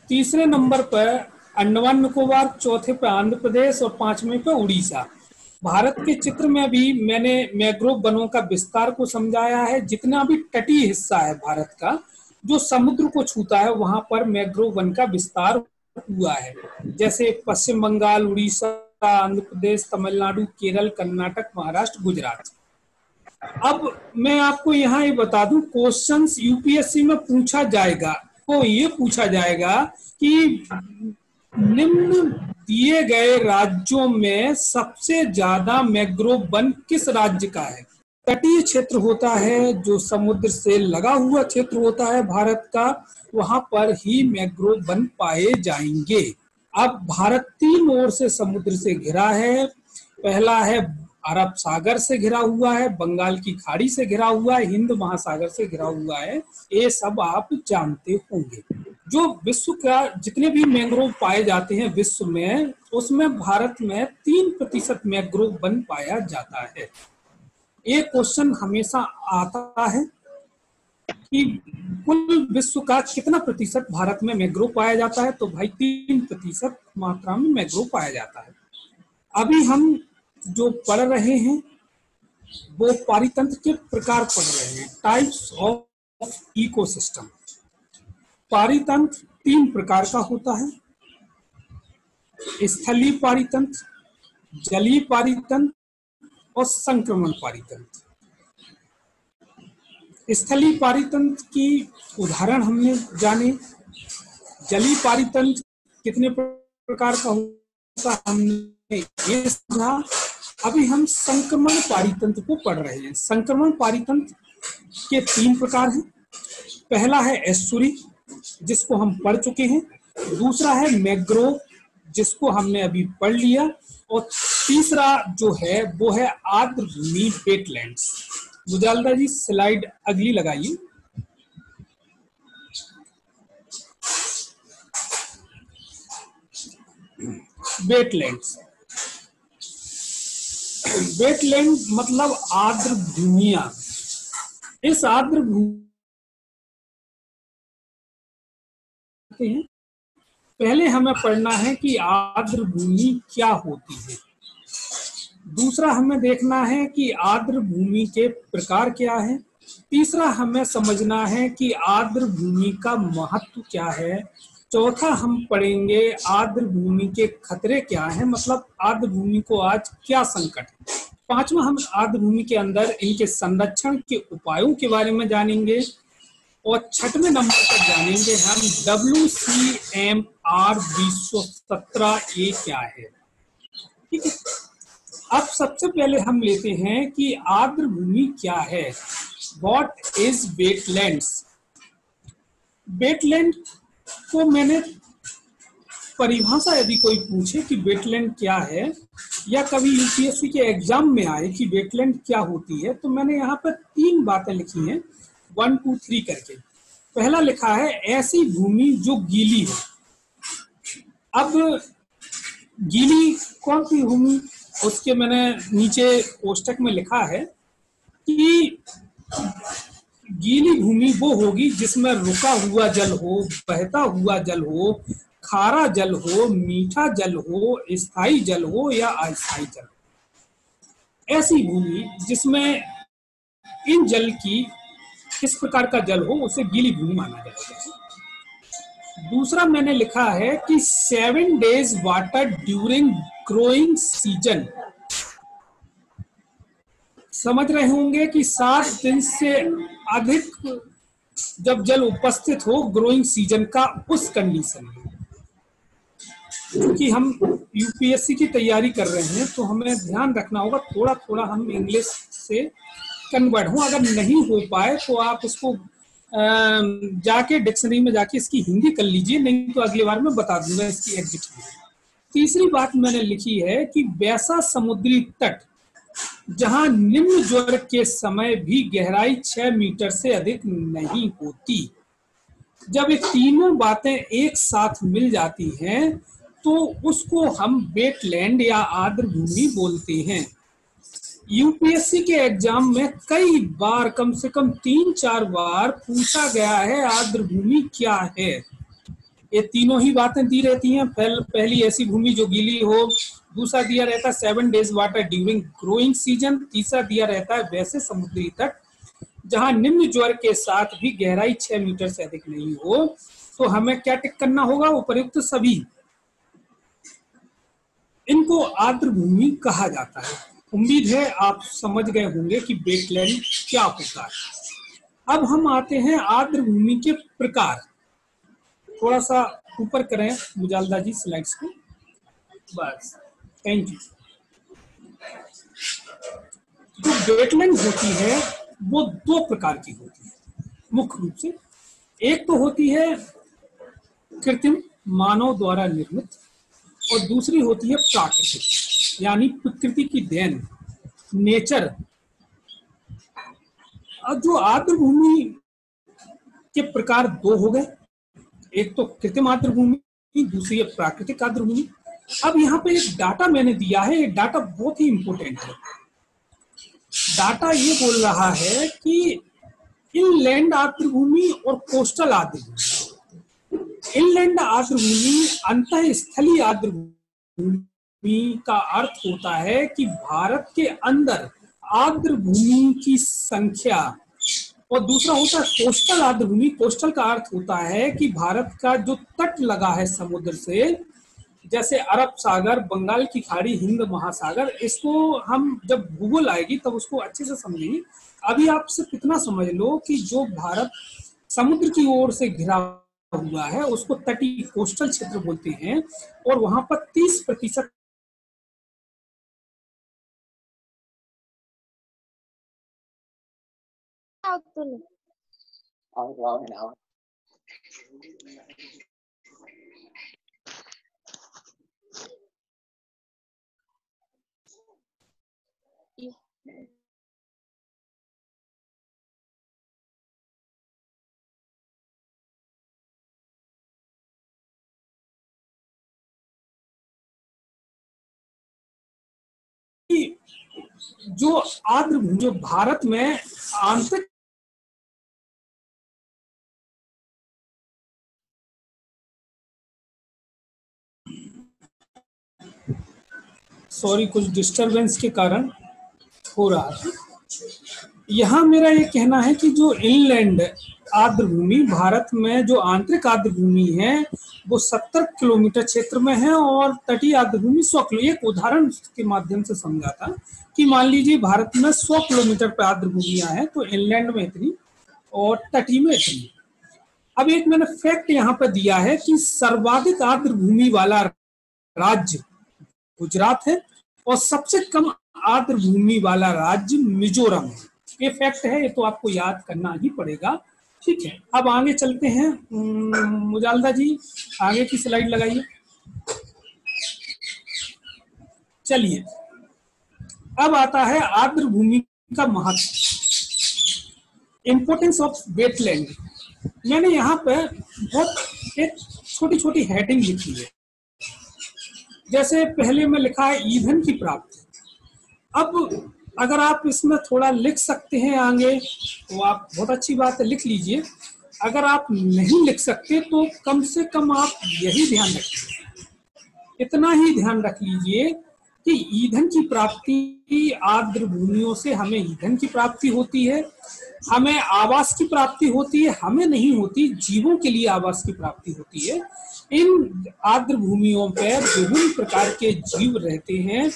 तीसरे नंबर पर अंडमान निकोबार, चौथे पे आंध्र प्रदेश और पांचवें पे उड़ीसा। भारत के चित्र में भी मैंने मैंग्रोव वनों का विस्तार को समझाया है। जितना भी तटीय हिस्सा है भारत का जो समुद्र को छूता है, वहां पर मैंग्रोव वन का विस्तार हुआ है। जैसे पश्चिम बंगाल, उड़ीसा, आंध्र प्रदेश, तमिलनाडु, केरल, कर्नाटक, महाराष्ट्र, गुजरात। अब मैं आपको यहाँ ये बता दूं, क्वेश्चंस यूपीएससी में पूछा जाएगा, तो ये पूछा जाएगा कि निम्न दिए गए राज्यों में सबसे ज्यादा मैंग्रोव वन किस राज्य का है। तटीय क्षेत्र होता है, जो समुद्र से लगा हुआ क्षेत्र होता है भारत का, वहां पर ही मैंग्रोव वन पाए जाएंगे। अब भारत 3 ओर से समुद्र से घिरा है। पहला है अरब सागर से घिरा हुआ है, बंगाल की खाड़ी से घिरा हुआ है, हिंद महासागर से घिरा हुआ है। ये सब आप जानते होंगे। जो विश्व का जितने भी मैंग्रोव पाए जाते हैं विश्व में, उसमें भारत में 3% मैंग्रोव वन पाया जाता है। एक क्वेश्चन हमेशा आता है कि कुल विश्व का कितना प्रतिशत भारत में मैंग्रोव पाया जाता है, तो भाई 3% मात्रा में मैंग्रोव पाया जाता है। अभी हम जो पढ़ रहे हैं वो पारितंत्र के प्रकार पढ़ रहे हैं, टाइप्स ऑफ इकोसिस्टम। पारितंत्र 3 प्रकार का होता है, स्थलीय पारितंत्र, जलीय पारितंत्र और संक्रमण पारितंत्र। स्थलीय पारितंत्र की उदाहरण हमने जाने, जलीय पारितंत्र कितने प्रकार का होता है हमने ये समझा। अभी हम संक्रमण पारितंत्र को पढ़ रहे हैं। संक्रमण पारितंत्र के 3 प्रकार हैं। पहला है एस्चुरी, जिसको हम पढ़ चुके हैं। दूसरा है मैंग्रोव, जिसको हमने अभी पढ़ लिया। और तीसरा जो है वो है आर्द्र भूमि, वेटलैंड्स। मुजाल्दा जी स्लाइड अगली लगाइए। वेटलैंड्स, वेटलैंड मतलब आर्द्र भूमियां। इस आर्द्र भूमि पहले हमें पढ़ना है कि आर्द्र भूमि क्या होती है। दूसरा हमें देखना है कि आर्द्र भूमि के प्रकार क्या है। तीसरा हमें समझना है कि आर्द्र भूमि का महत्व क्या है। चौथा हम पढ़ेंगे आर्द्र भूमि के खतरे क्या हैं, मतलब आर्द्र भूमि को आज क्या संकट है। पांचवा हम आर्द्र भूमि के अंदर इनके संरक्षण के उपायों के बारे में जानेंगे। और छठवें नंबर पर जानेंगे हम WCMR 2017 ये क्या है। ठीक है, अब सबसे पहले हम लेते हैं कि आर्द्र भूमि क्या है। What is wetlands. वेटलैंड को मैंने परिभाषा यदि कोई पूछे कि वेटलैंड क्या है, या कभी यूपीएससी के एग्जाम में आए कि वेटलैंड क्या होती है, तो मैंने यहाँ पर 3 बातें लिखी हैं 1 2 3 करके। पहला लिखा है ऐसी भूमि जो गीली हो। अब गीली कौन सी भूमि, उसके मैंने नीचे कोष्टक में लिखा है कि गीली भूमि वो होगी जिसमें रुका हुआ जल हो, बहता हुआ जल हो, खारा जल हो, मीठा जल हो, स्थायी जल हो या अस्थायी जल हो। ऐसी भूमि जिसमें इन जल की किस प्रकार का जल हो उसे गीली भूमि माना जाएगा। दूसरा मैंने लिखा है कि 7 days water during growing season. समझ रहे होंगे कि 7 दिन से अधिक जब जल उपस्थित हो ग्रोइंग सीजन का, उस कंडीशन में। क्योंकि हम यूपीएससी की तैयारी कर रहे हैं तो हमें ध्यान रखना होगा, थोड़ा थोड़ा हम इंग्लिश से कन्वर्ट हो। अगर नहीं हो पाए तो आप उसको जाके डिक्शनरी में जाके इसकी हिंदी कर लीजिए, नहीं तो अगली बार मैं बता दूंगा इसकी एग्जैक्ट हिंदी। तीसरी बात मैंने लिखी है कि वैसा समुद्री तट जहां निम्न ज्वर के समय भी गहराई 6 मीटर से अधिक नहीं होती। जब ये तीनों बातें एक साथ मिल जाती हैं तो उसको हम वेटलैंड या आर्द्र भूमि बोलते हैं। यूपीएससी के एग्जाम में कई बार, कम से कम 3-4 बार पूछा गया है आर्द्र भूमि क्या है। ये तीनों ही बातें दी रहती हैं। पहली ऐसी भूमि जो गीली हो, दूसरा दिया रहता है 7 days water during growing season, तीसरा दिया रहता है वैसे समुद्री तट जहां निम्न ज्वर के साथ भी गहराई 6 मीटर से अधिक नहीं हो। तो हमें क्या टिक करना होगा? उपयुक्त सभी। इनको आर्द्र भूमि कहा जाता है। उम्मीद है आप समझ गए होंगे कि वेटलैंड क्या होता है। अब हम आते हैं आर्द्र भूमि के प्रकार। थोड़ा सा ऊपर करें मुजालदा जी स्लाइड्स को, बस, थैंक यू। जो वेटलैंड होती है वो 2 प्रकार की होती है मुख्य रूप से। एक तो होती है कृत्रिम, मानव द्वारा निर्मित, और दूसरी होती है प्राकृतिक, यानी प्रकृति की देन, नेचर। अब जो आर्द्र भूमि के प्रकार 2 हो गए, एक तो कृत्रिम आर्द्र भूमि, दूसरी है प्राकृतिक आर्द्र भूमि। अब यहाँ पे एक डाटा मैंने दिया है, ये डाटा बहुत ही इंपॉर्टेंट है। डाटा ये बोल रहा है कि इनलैंड आर्द्र भूमि और कोस्टल आर्द्र भूमि। इनलैंड आर्द्र भूमि, अंतःस्थलीय आर्द्र भूमि का अर्थ होता है कि भारत के अंदर आर्द्र भूमि की संख्या, और दूसरा होता है कोस्टल आर्द्र भूमि। कोस्टल का अर्थ होता है कि भारत का जो तट लगा है समुद्र से, जैसे अरब सागर, बंगाल की खाड़ी, हिंद महासागर, इसको हम जब भूगोल आएगी तब उसको अच्छे से समझेंगे। अभी आप सिर्फ इतना समझ लो कि जो भारत समुद्र की ओर से घिरा हुआ है उसको तटीय कोस्टल क्षेत्र बोलते हैं, और वहां पर 30% जो आर्द्र भूमि, जो भारत में आंतरिक, सॉरी कुछ डिस्टरबेंस के कारण हो रहा है। यहाँ मेरा ये कहना है कि जो इनलैंड आर्द्र भूमि, भारत में जो आंतरिक आर्द्र भूमि है वो 70 किलोमीटर क्षेत्र में है, और तटीय आर्द्र भूमि 100 किलोमीटर। एक उदाहरण के माध्यम से समझा था कि मान लीजिए भारत में 100 किलोमीटर पर आर्द्र भूमियां हैं, तो इनलैंड में इतनी और तटीय में इतनी। अब एक मैंने फैक्ट यहाँ पर दिया है कि सर्वाधिक आर्द्र भूमि वाला राज्य गुजरात है और सबसे कम आर्द्र भूमि वाला राज्य मिजोरम है। ये फैक्ट है, ये तो आपको याद करना ही पड़ेगा। ठीक है, अब आगे चलते हैं। मुजालदा जी आगे की स्लाइड लगाइए। चलिए, अब आता है आर्द्र भूमि का महत्व, इंपोर्टेंस ऑफ वेटलैंड। मैंने यहाँ पे बहुत एक छोटी छोटी हेडिंग लिखी है। जैसे पहले में लिखा है ईंधन की प्राप्ति। अब अगर आप इसमें थोड़ा लिख सकते हैं आगे तो आप बहुत अच्छी बात है, लिख लीजिए। अगर आप नहीं लिख सकते तो कम से कम आप यही ध्यान रखिए, इतना ही ध्यान रख लीजिए कि ईंधन की प्राप्ति, आर्द्र भूमियों से हमें ईंधन की प्राप्ति होती है, हमें आवास की प्राप्ति होती है, हमें नहीं होती, जीवों के लिए आवास की प्राप्ति होती है। इन आर्द्र भूमियों पर विभिन्न प्रकार के जीव रहते हैं,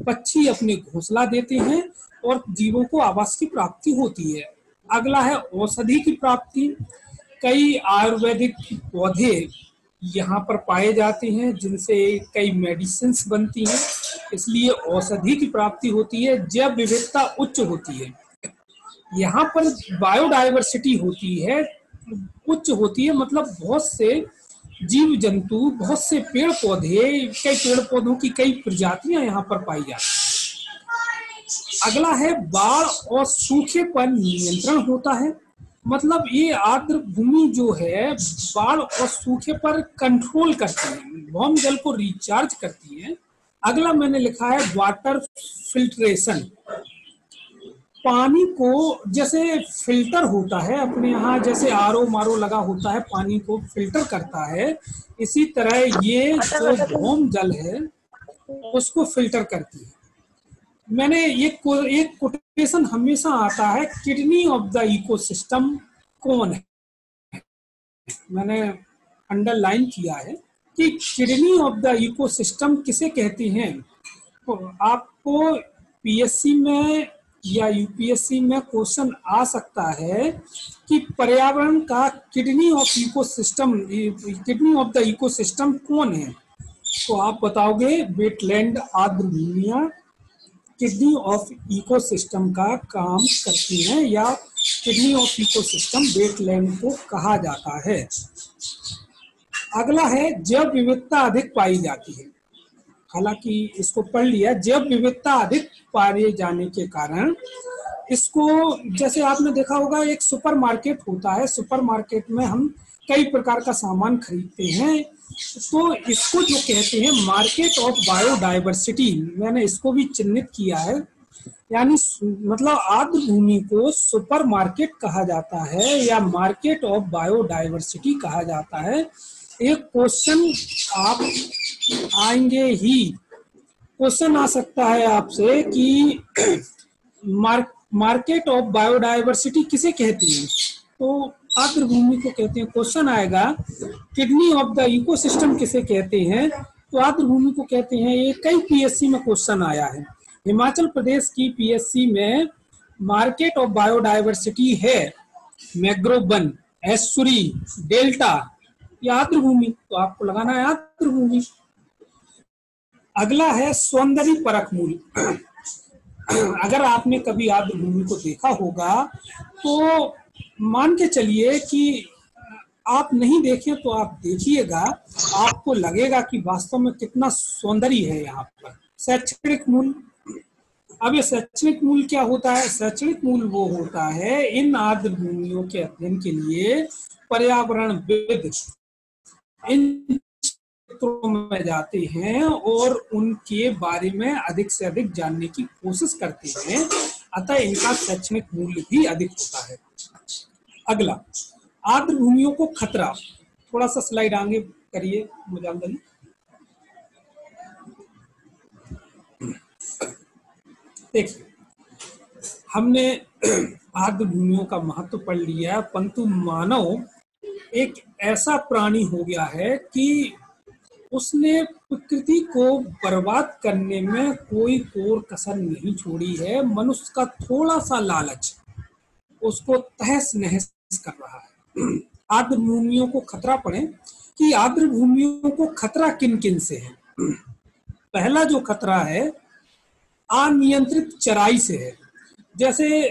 पक्षी अपने घोंसला देते हैं और जीवों को आवास की प्राप्ति होती है। अगला है औषधि की प्राप्ति। कई आयुर्वेदिक पौधे यहाँ पर पाए जाते हैं जिनसे कई मेडिसिन बनती हैं, इसलिए औषधि की प्राप्ति होती है। जैव विविधता उच्च होती है, यहाँ पर बायोडायवर्सिटी होती है, उच्च होती है, मतलब बहुत से जीव जंतु, बहुत से पेड़ पौधे, कई पेड़ पौधों की कई प्रजातियां यहाँ पर पाई जाती हैं। अगला है बाढ़ और सूखे पर नियंत्रण होता है, मतलब ये आर्द्र भूमि जो है बाढ़ और सूखे पर कंट्रोल करती है, भौम जल को रिचार्ज करती है। अगला मैंने लिखा है वाटर फिल्ट्रेशन। पानी को जैसे फिल्टर होता है अपने यहाँ, जैसे आरओ मारो लगा होता है, पानी को फिल्टर करता है, इसी तरह ये जो भौम जल है उसको फिल्टर करती है। मैंने एक कोटेशन हमेशा आता है, किडनी ऑफ द इकोसिस्टम कौन है, मैंने अंडरलाइन किया है कि किडनी ऑफ द इकोसिस्टम किसे कहते हैं। तो आपको पीएससी में या यूपीएससी में क्वेश्चन आ सकता है कि पर्यावरण का kidney of ecosystem, kidney of the ecosystem कौन है, तो आप बताओगे वेटलैंड, आर्द्र भूमियां किडनी ऑफ इकोसिस्टम का काम करती हैं, या किडनी ऑफ इकोसिस्टम वेटलैंड को कहा जाता है। अगला है जैव विविधता अधिक पाई जाती है, हालांकि इसको पढ़ लिया। जैव विविधता अधिक पाए जाने के कारण इसको, जैसे आपने देखा होगा एक सुपरमार्केट होता है, सुपरमार्केट में हम कई प्रकार का सामान खरीदते हैं, तो इसको जो कहते हैं मार्केट ऑफ बायोडायवर्सिटी, मैंने इसको भी चिन्हित किया है। यानी मतलब आर्द्र भूमि को सुपरमार्केट कहा जाता है या मार्केट ऑफ बायोडायवर्सिटी कहा जाता है। एक क्वेश्चन आप आएंगे ही, क्वेश्चन आ सकता है आपसे कि मार्केट ऑफ बायोडायवर्सिटी किसे कहते हैं, तो आर्द्र भूमि को कहते हैं। क्वेश्चन आएगा किडनी ऑफ द इकोसिस्टम किसे कहते हैं, तो आर्द्र भूमि को कहते हैं। ये कई पीएससी में क्वेश्चन आया है। हिमाचल प्रदेश की पीएससी में मार्केट ऑफ बायोडायवर्सिटी है मैंग्रोव वन, एस्चुरी, डेल्टा या आर्द्र भूमि, तो आपको लगाना है आर्द्र भूमि। अगला है सौंदर्य परख मूल्य। अगर आपने कभी आर्द्र भूमि को देखा होगा तो मान के चलिए कि आप नहीं देखें तो आप देखिएगा, आपको लगेगा कि वास्तव में कितना सौंदर्य है यहाँ पर। शैक्षणिक मूल्य, अब ये शैक्षणिक मूल्य क्या होता है? शैक्षणिक मूल्य वो होता है इन आर्द्र भूमियों के अध्ययन के लिए पर्यावरणविद इन क्षेत्रों में जाते हैं और उनके बारे में अधिक से अधिक जानने की कोशिश करते हैं, अतः इनका शैक्षणिक मूल्य भी अधिक होता है। अगला, आर्द्र भूमियों को खतरा, थोड़ा सा स्लाइड आगे करिए मुजाम्मिल। देखिए, हमने आर्द्र भूमियों का महत्व पढ़ लिया है, परंतु मानव एक ऐसा प्राणी हो गया है कि उसने प्रकृति को बर्बाद करने में कोई कोर कसर नहीं छोड़ी है। मनुष्य का थोड़ा सा लालच उसको तहस नहस कर रहा है। आर्द्र भूमियों को खतरा पड़े कि आर्द्र भूमियों को खतरा किन किन से है। पहला जो खतरा है अनियंत्रित चराई से है। जैसे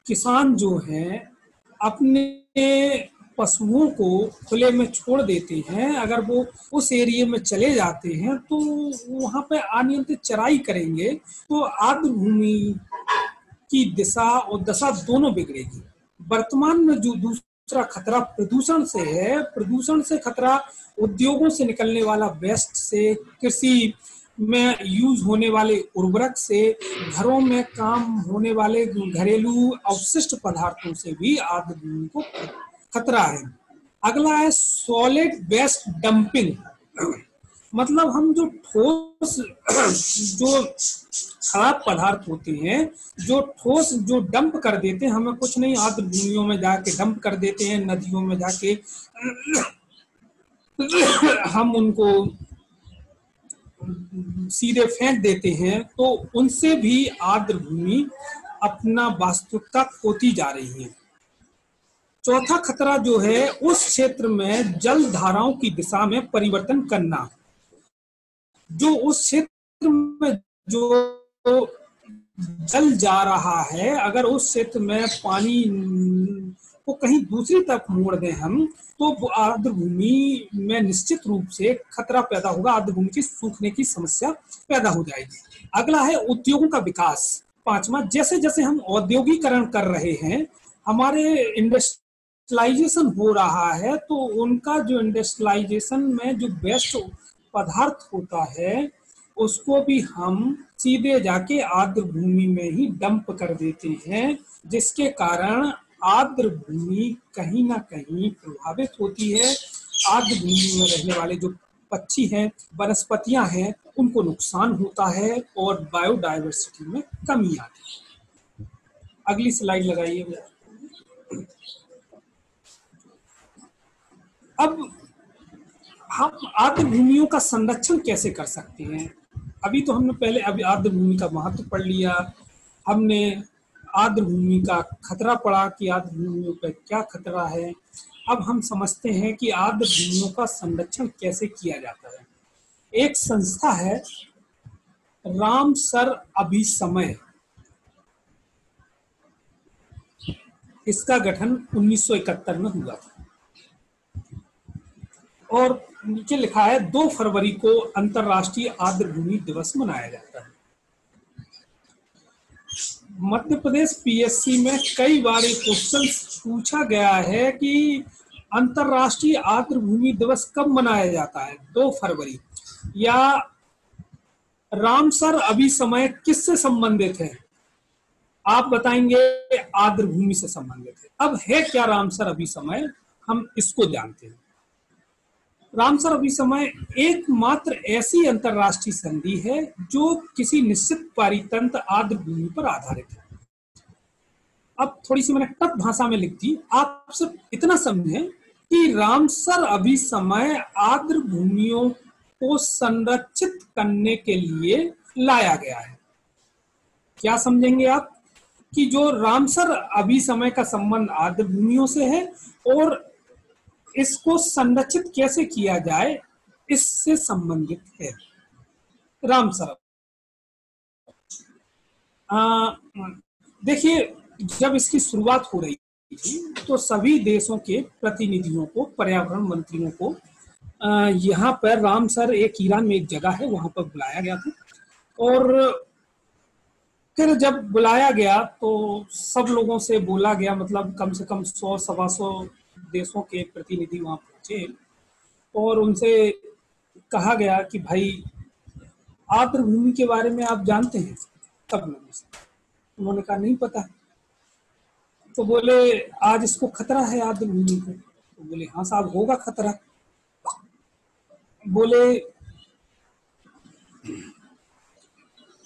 किसान जो हैं अपने पशुओं को खुले में छोड़ देते हैं, अगर वो उस एरिया में चले जाते हैं तो वहां पे अनियंत्रित चराई करेंगे तो आर्द्र भूमि की दिशा और दशा दोनों बिगड़ेगी। वर्तमान में जो दूसरा खतरा प्रदूषण से है। प्रदूषण से खतरा उद्योगों से निकलने वाला वेस्ट से, कृषि में यूज होने वाले उर्वरक से, घरों में काम होने वाले घरेलू अवशिष्ट पदार्थों से भी आर्द्र भूमि को खतरा है। अगला है सॉलिड वेस्ट डंपिंग, मतलब हम जो ठोस जो खराब पदार्थ होते हैं, जो ठोस जो डंप कर देते हैं, हमें कुछ नहीं, आर्द्र भूमियों में जाके डंप कर देते हैं, नदियों में जाके हम उनको सीधे फेंक देते हैं, तो उनसे भी आर्द्र भूमि अपना वास्तविकता खोती जा रही है। चौथा खतरा जो है, उस क्षेत्र में जल धाराओं की दिशा में परिवर्तन करना। जो उस क्षेत्र में जो जल जा रहा है, अगर उस क्षेत्र में पानी को कहीं दूसरी तरफ मोड़ दें हम, तो आर्द्र भूमि में निश्चित रूप से खतरा पैदा होगा, आर्द्र भूमि की सूखने की समस्या पैदा हो जाएगी। अगला है उद्योगों का विकास। पांचवा, जैसे जैसे हम औद्योगिकरण कर रहे हैं, हमारे इंडस्ट्रियलाइजेशन हो रहा है, तो उनका जो इंडस्ट्रियलाइजेशन में जो वेस्ट पदार्थ होता है, उसको भी हम सीधे जाके आर्द्र भूमि में ही डंप कर देते हैं, जिसके कारण आर्द्र भूमि कहीं ना कहीं प्रभावित होती है। आर्द्र भूमि में रहने वाले जो पक्षी हैं, वनस्पतियां हैं, उनको नुकसान होता है और बायोडायवर्सिटी में कमी आती है। अगली स्लाइड लगाइए। अब हम आर्द्र भूमियों का संरक्षण कैसे कर सकते हैं? अभी तो हमने पहले अभी आर्द्र भूमि का महत्व पढ़ लिया, हमने आर्द्र भूमि का खतरा पढ़ा कि आर्द्र भूमियों पर क्या खतरा है। अब हम समझते हैं कि आर्द्र भूमियों का संरक्षण कैसे किया जाता है। एक संस्था है रामसर अभिसमय, इसका गठन 1971 में हुआ था और नीचे लिखा है 2 फरवरी को अंतर्राष्ट्रीय आर्द्र भूमि दिवस मनाया जाता है। मध्य प्रदेश पीएससी में कई बार एक क्वेश्चन पूछा गया है कि अंतर्राष्ट्रीय आर्द्र भूमि दिवस कब मनाया जाता है, 2 फरवरी, या रामसर अभिसमय किससे संबंधित है? आप बताएंगे आर्द्र भूमि से संबंधित है। अब है क्या रामसर अभिसमय, हम इसको जानते हैं। रामसर अभिसमय एकमात्र ऐसी अंतरराष्ट्रीय संधि है जो किसी निश्चित पारितंत्र आर्द्र भूमि पर आधारित है। अब थोड़ी सी मैंने टफ भाषा में लिख दी, आप सिर्फ इतना समझें कि रामसर अभिसमय आर्द्र भूमियों को संरक्षित करने के लिए लाया गया है। क्या समझेंगे आप कि जो रामसर अभिसमय का संबंध आर्द्र भूमियों से है और इसको संरक्षित कैसे किया जाए इससे संबंधित है। रामसर देखिए, जब इसकी शुरुआत हो रही थी तो सभी देशों के प्रतिनिधियों को, पर्यावरण मंत्रियों को यहाँ पर रामसर, एक ईरान में एक जगह है, वहां पर बुलाया गया था। और फिर जब बुलाया गया तो सब लोगों से बोला गया, मतलब कम से कम 100-125 देशों के प्रतिनिधि वहां पहुंचे और उनसे कहा गया कि भाई आर्द्र भूमि के बारे में आप जानते हैं? सब लोगों से उन्होंने कहा नहीं पता। तो बोले आज इसको खतरा है आर्द्र भूमि को? तो बोले हाँ साहब होगा खतरा। बोले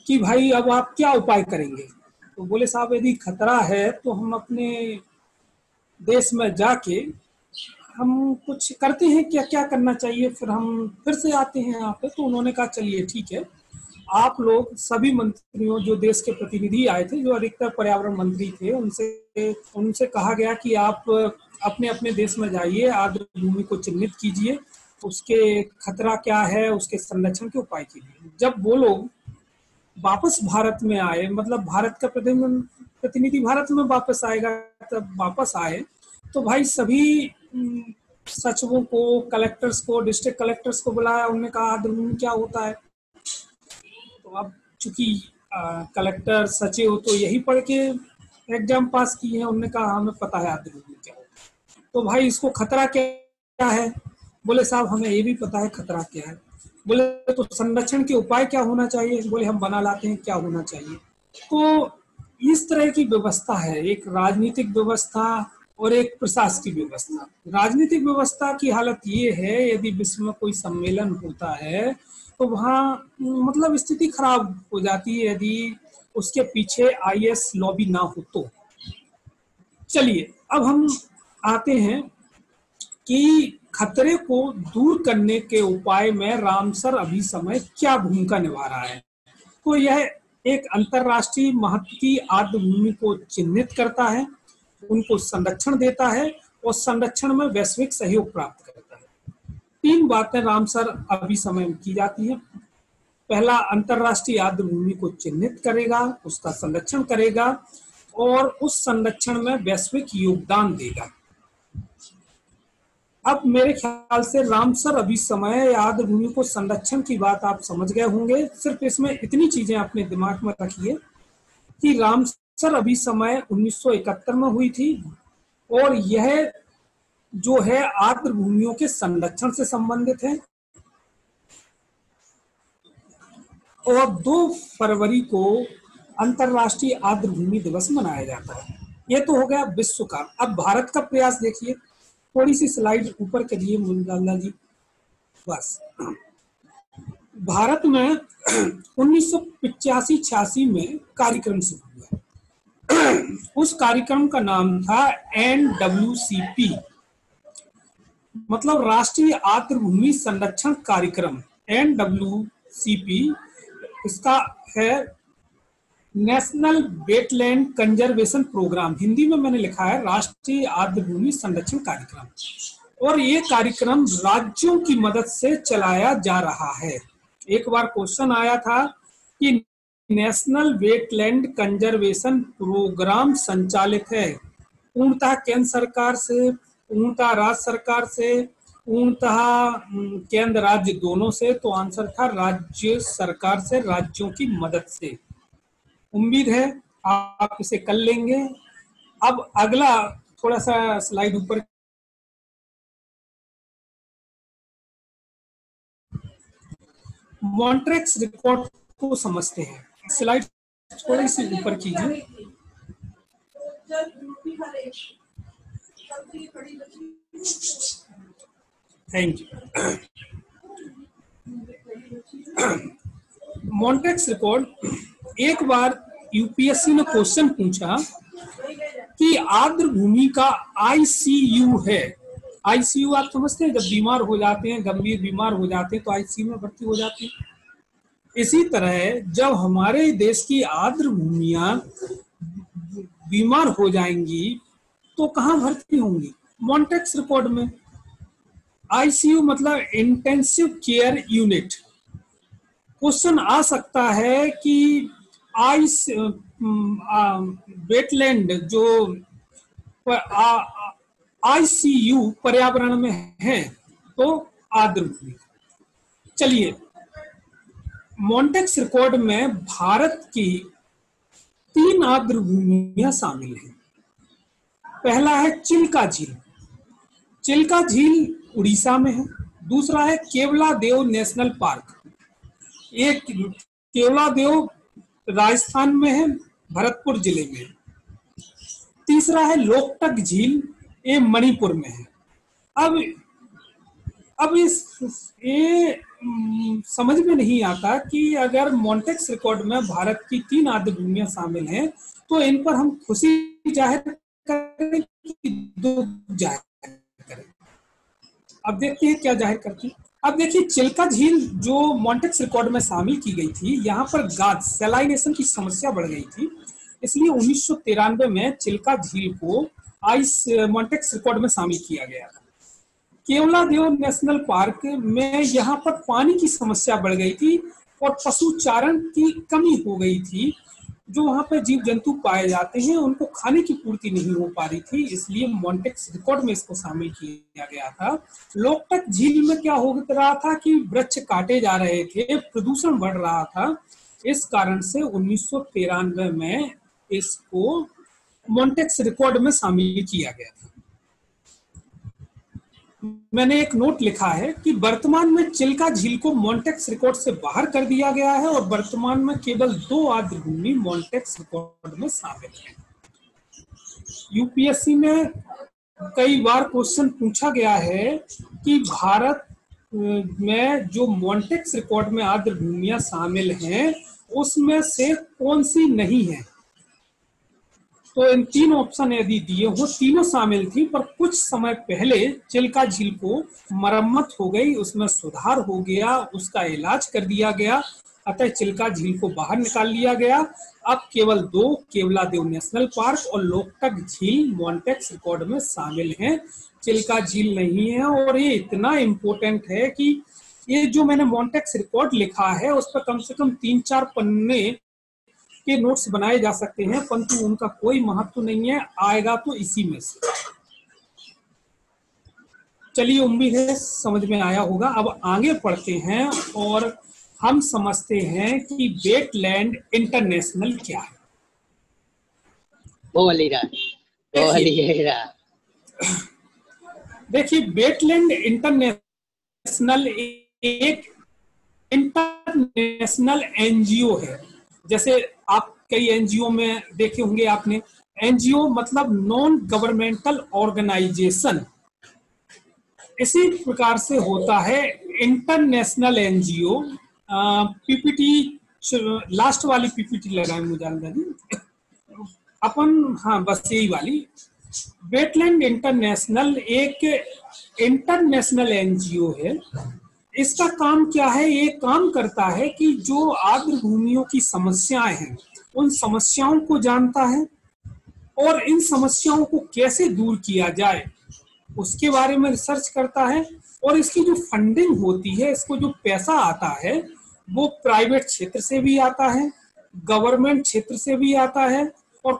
कि भाई अब आप क्या उपाय करेंगे? तो बोले साहब यदि खतरा है तो हम अपने देश में जाके हम कुछ करते हैं, क्या क्या करना चाहिए, फिर हम फिर से आते हैं यहाँ पे। तो उन्होंने कहा चलिए ठीक है, आप लोग सभी मंत्रियों, जो देश के प्रतिनिधि आए थे, जो अधिकतर पर्यावरण मंत्री थे, उनसे कहा गया कि आप अपने अपने देश में जाइए, आर्द्र भूमि को चिन्हित कीजिए, उसके खतरा क्या है, उसके संरक्षण के उपाय कीजिए। जब वो लोग वापस भारत में आए, मतलब भारत का प्रतिनिधि भारत में वापस आएगा, तब वापस आए तो भाई सभी सचिवों को, कलेक्टर्स को, डिस्ट्रिक्ट कलेक्टर्स को बुलाया। उन्होंने कहा आर्द्र भूमि क्या होता है? तो अब चूंकि कलेक्टर, सचिव तो यही पढ़ के एग्जाम पास किए हैं, उन्होंने कहा हमें पता है आर्द्र भूमि क्या होता है। तो भाई इसको खतरा क्या है? बोले साहब हमें ये भी पता है खतरा क्या है। बोले तो संरक्षण के उपाय क्या होना चाहिए? बोले हम बना लाते हैं क्या होना चाहिए। तो इस तरह की व्यवस्था है, एक राजनीतिक व्यवस्था और एक प्रशासकीय व्यवस्था। राजनीतिक व्यवस्था की हालत ये है, यदि विश्व में कोई सम्मेलन होता है तो वहाँ मतलब स्थिति खराब हो जाती है यदि उसके पीछे आईएस लॉबी ना हो तो। चलिए अब हम आते हैं कि खतरे को दूर करने के उपाय में रामसर अभिसमय क्या भूमिका निभा रहा है। तो यह एक अंतरराष्ट्रीय महत्व की आर्द्रभूमि को चिन्हित करता है, उनको संरक्षण देता है और संरक्षण में वैश्विक सहयोग प्राप्त करता है। 3 बातें रामसर अभिसमय में की जाती है। पहला, अंतरराष्ट्रीय आर्द्रभूमि को चिन्हित करेगा, उसका संरक्षण करेगा और उस संरक्षण में वैश्विक योगदान देगा। अब मेरे ख्याल से रामसर अभिसमय आर्द्रभूमि को संरक्षण की बात आप समझ गए होंगे। सिर्फ इसमें इतनी चीजें अपने दिमाग में रखिए कि रामसर अभिसमय 1971 में हुई थी और यह जो है आर्द्रभूमियों के संरक्षण से संबंधित है और 2 फरवरी को अंतरराष्ट्रीय आर्द्रभूमि दिवस मनाया जाता है। ये तो हो गया विश्व का। अब भारत का प्रयास देखिए, थोड़ी सी स्लाइड ऊपर करिए मुंडाला जी, बस। भारत में 1985-86 में कार्यक्रम शुरू हुआ। उस कार्यक्रम का नाम था NWCP, मतलब राष्ट्रीय आर्द्रभूमि संरक्षण कार्यक्रम। NWCP इसका है national wetland conservation programme. Hindi में मैंने लिखा है राष्ट्रीय आर्द्रभूमि संरक्षण कार्यक्रम। और ये कार्यक्रम राज्यों की मदद से चलाया जा रहा है। एक बार क्वेश्चन आया था कि नेशनल वेटलैंड कंजर्वेशन प्रोग्राम संचालित है पूर्णतः केंद्र सरकार से, पूर्णतः राज्य सरकार से, पूर्णतः केंद्र राज्य दोनों से। तो आंसर था राज्य सरकार से, राज्यों की मदद से। उम्मीद है आप इसे कर लेंगे। अब अगला थोड़ा सा स्लाइड ऊपर, मॉन्ट्रेक्स रिकॉर्ड को समझते हैं। स्लाइड थोड़ी सी ऊपर कीजिए। Thank you. मॉन्ट्रेक्स रिकॉर्ड, एक बार यूपीएससी ने क्वेश्चन पूछा कि आर्द्रभूमि का आईसीयू है। आईसीयू आप समझते हैं, जब बीमार हो जाते हैं, गंभीर बीमार हो जाते हैं तो आईसीयू में भर्ती हो जाते हैं। इसी तरह जब हमारे देश की आर्द्रभूमियां बीमार हो जाएंगी तो कहाँ भर्ती होंगी? मॉन्ट्रेक्स रिकॉर्ड में। आईसीयू मतलब इंटेंसिव केयर यूनिट। क्वेश्चन आ सकता है कि वेटलैंड जो आईसीयू पर्यावरण में है तो आर्द्रभूमि। चलिए, मॉन्ट्रेक्स रिकॉर्ड में भारत की 3 आर्द्रभूमियां शामिल हैं। पहला है चिल्का झील। चिल्का झील उड़ीसा में है। दूसरा है केवलादेव नेशनल पार्क। एक केवलादेव राजस्थान में है, भरतपुर जिले में। तीसरा है लोकटक झील, ये मणिपुर में है। अब ये समझ में नहीं आता कि अगर मॉन्ट्रेक्स रिकॉर्ड में भारत की 3 आर्द्रभूमियां शामिल हैं तो इन पर हम खुशी जाहिर करें कि दुख जाहिर करें। अब देखते हैं क्या जाहिर करती है। अब देखिए, चिल्का झील जो मॉन्ट्रेक्स रिकॉर्ड में शामिल की गई थी, यहाँ पर गाद सैलाइनेशन की समस्या बढ़ गई थी, इसलिए 1993 में चिल्का झील को मॉन्ट्रेक्स रिकॉर्ड में शामिल किया गया था। केवलादेव नेशनल पार्क में यहाँ पर पानी की समस्या बढ़ गई थी और पशु चारण की कमी हो गई थी। जो वहाँ पे जीव जंतु पाए जाते हैं उनको खाने की पूर्ति नहीं हो पा रही थी, इसलिए मॉन्ट्रेक्स रिकॉर्ड में इसको शामिल किया गया था। लोकटक झील में क्या हो रहा था कि वृक्ष काटे जा रहे थे, प्रदूषण बढ़ रहा था। इस कारण से 1993 में इसको मॉन्ट्रेक्स रिकॉर्ड में शामिल किया गया था। मैंने एक नोट लिखा है कि वर्तमान में चिल्का झील को मॉन्टेक्स रिकॉर्ड से बाहर कर दिया गया है और वर्तमान में केवल 2 आर्द्रभूमि मॉन्टेक्स रिकॉर्ड में शामिल है। यूपीएससी में कई बार क्वेश्चन पूछा गया है कि भारत में जो मॉन्टेक्स रिकॉर्ड में आर्द्रभूमियां शामिल हैं उसमें से कौन सी नहीं है। तो इन 3 ऑप्शन यदि दिए हो, तीनों शामिल थी, पर कुछ समय पहले चिल्का झील को मरम्मत हो गई, उसमें सुधार हो गया, उसका इलाज कर दिया गया, अतः चिल्का झील को बाहर निकाल लिया गया। अब केवल 2 केवलादेव नेशनल पार्क और लोकटक झील मॉन्टेक्स रिकॉर्ड में शामिल हैं, चिल्का झील नहीं है। और ये इतना इम्पोर्टेंट है कि ये जो मैंने मॉन्टेक्स रिकॉर्ड लिखा है उस पर कम से कम 3-4 पन्ने के नोट्स बनाए जा सकते हैं, परंतु उनका कोई महत्व नहीं है, आएगा तो इसी में से। चलिए, उम्मीद है समझ में आया होगा। अब आगे पढ़ते हैं और हम समझते हैं कि वेटलैंड इंटरनेशनल क्या है। देखिए, वेटलैंड इंटरनेशनल एक इंटरनेशनल एनजीओ है। जैसे आप कई एनजीओ में देखे होंगे आपने, एनजीओ मतलब नॉन गवर्नमेंटल ऑर्गेनाइजेशन, इसी प्रकार से होता है इंटरनेशनल एनजीओ। पीपीटी लास्ट वाली पीपीटी लगाए मुजालदा जी अपन, हाँ बस यही वाली। वेटलैंड इंटरनेशनल एक इंटरनेशनल एनजीओ है। इसका काम क्या है? ये काम करता है कि जो आर्द्र भूमियों की समस्याएं हैं उन समस्याओं को जानता है और इन समस्याओं को कैसे दूर किया जाए उसके बारे में रिसर्च करता है। और इसकी जो फंडिंग होती है, इसको जो पैसा आता है वो प्राइवेट क्षेत्र से भी आता है, गवर्नमेंट क्षेत्र से भी आता है, और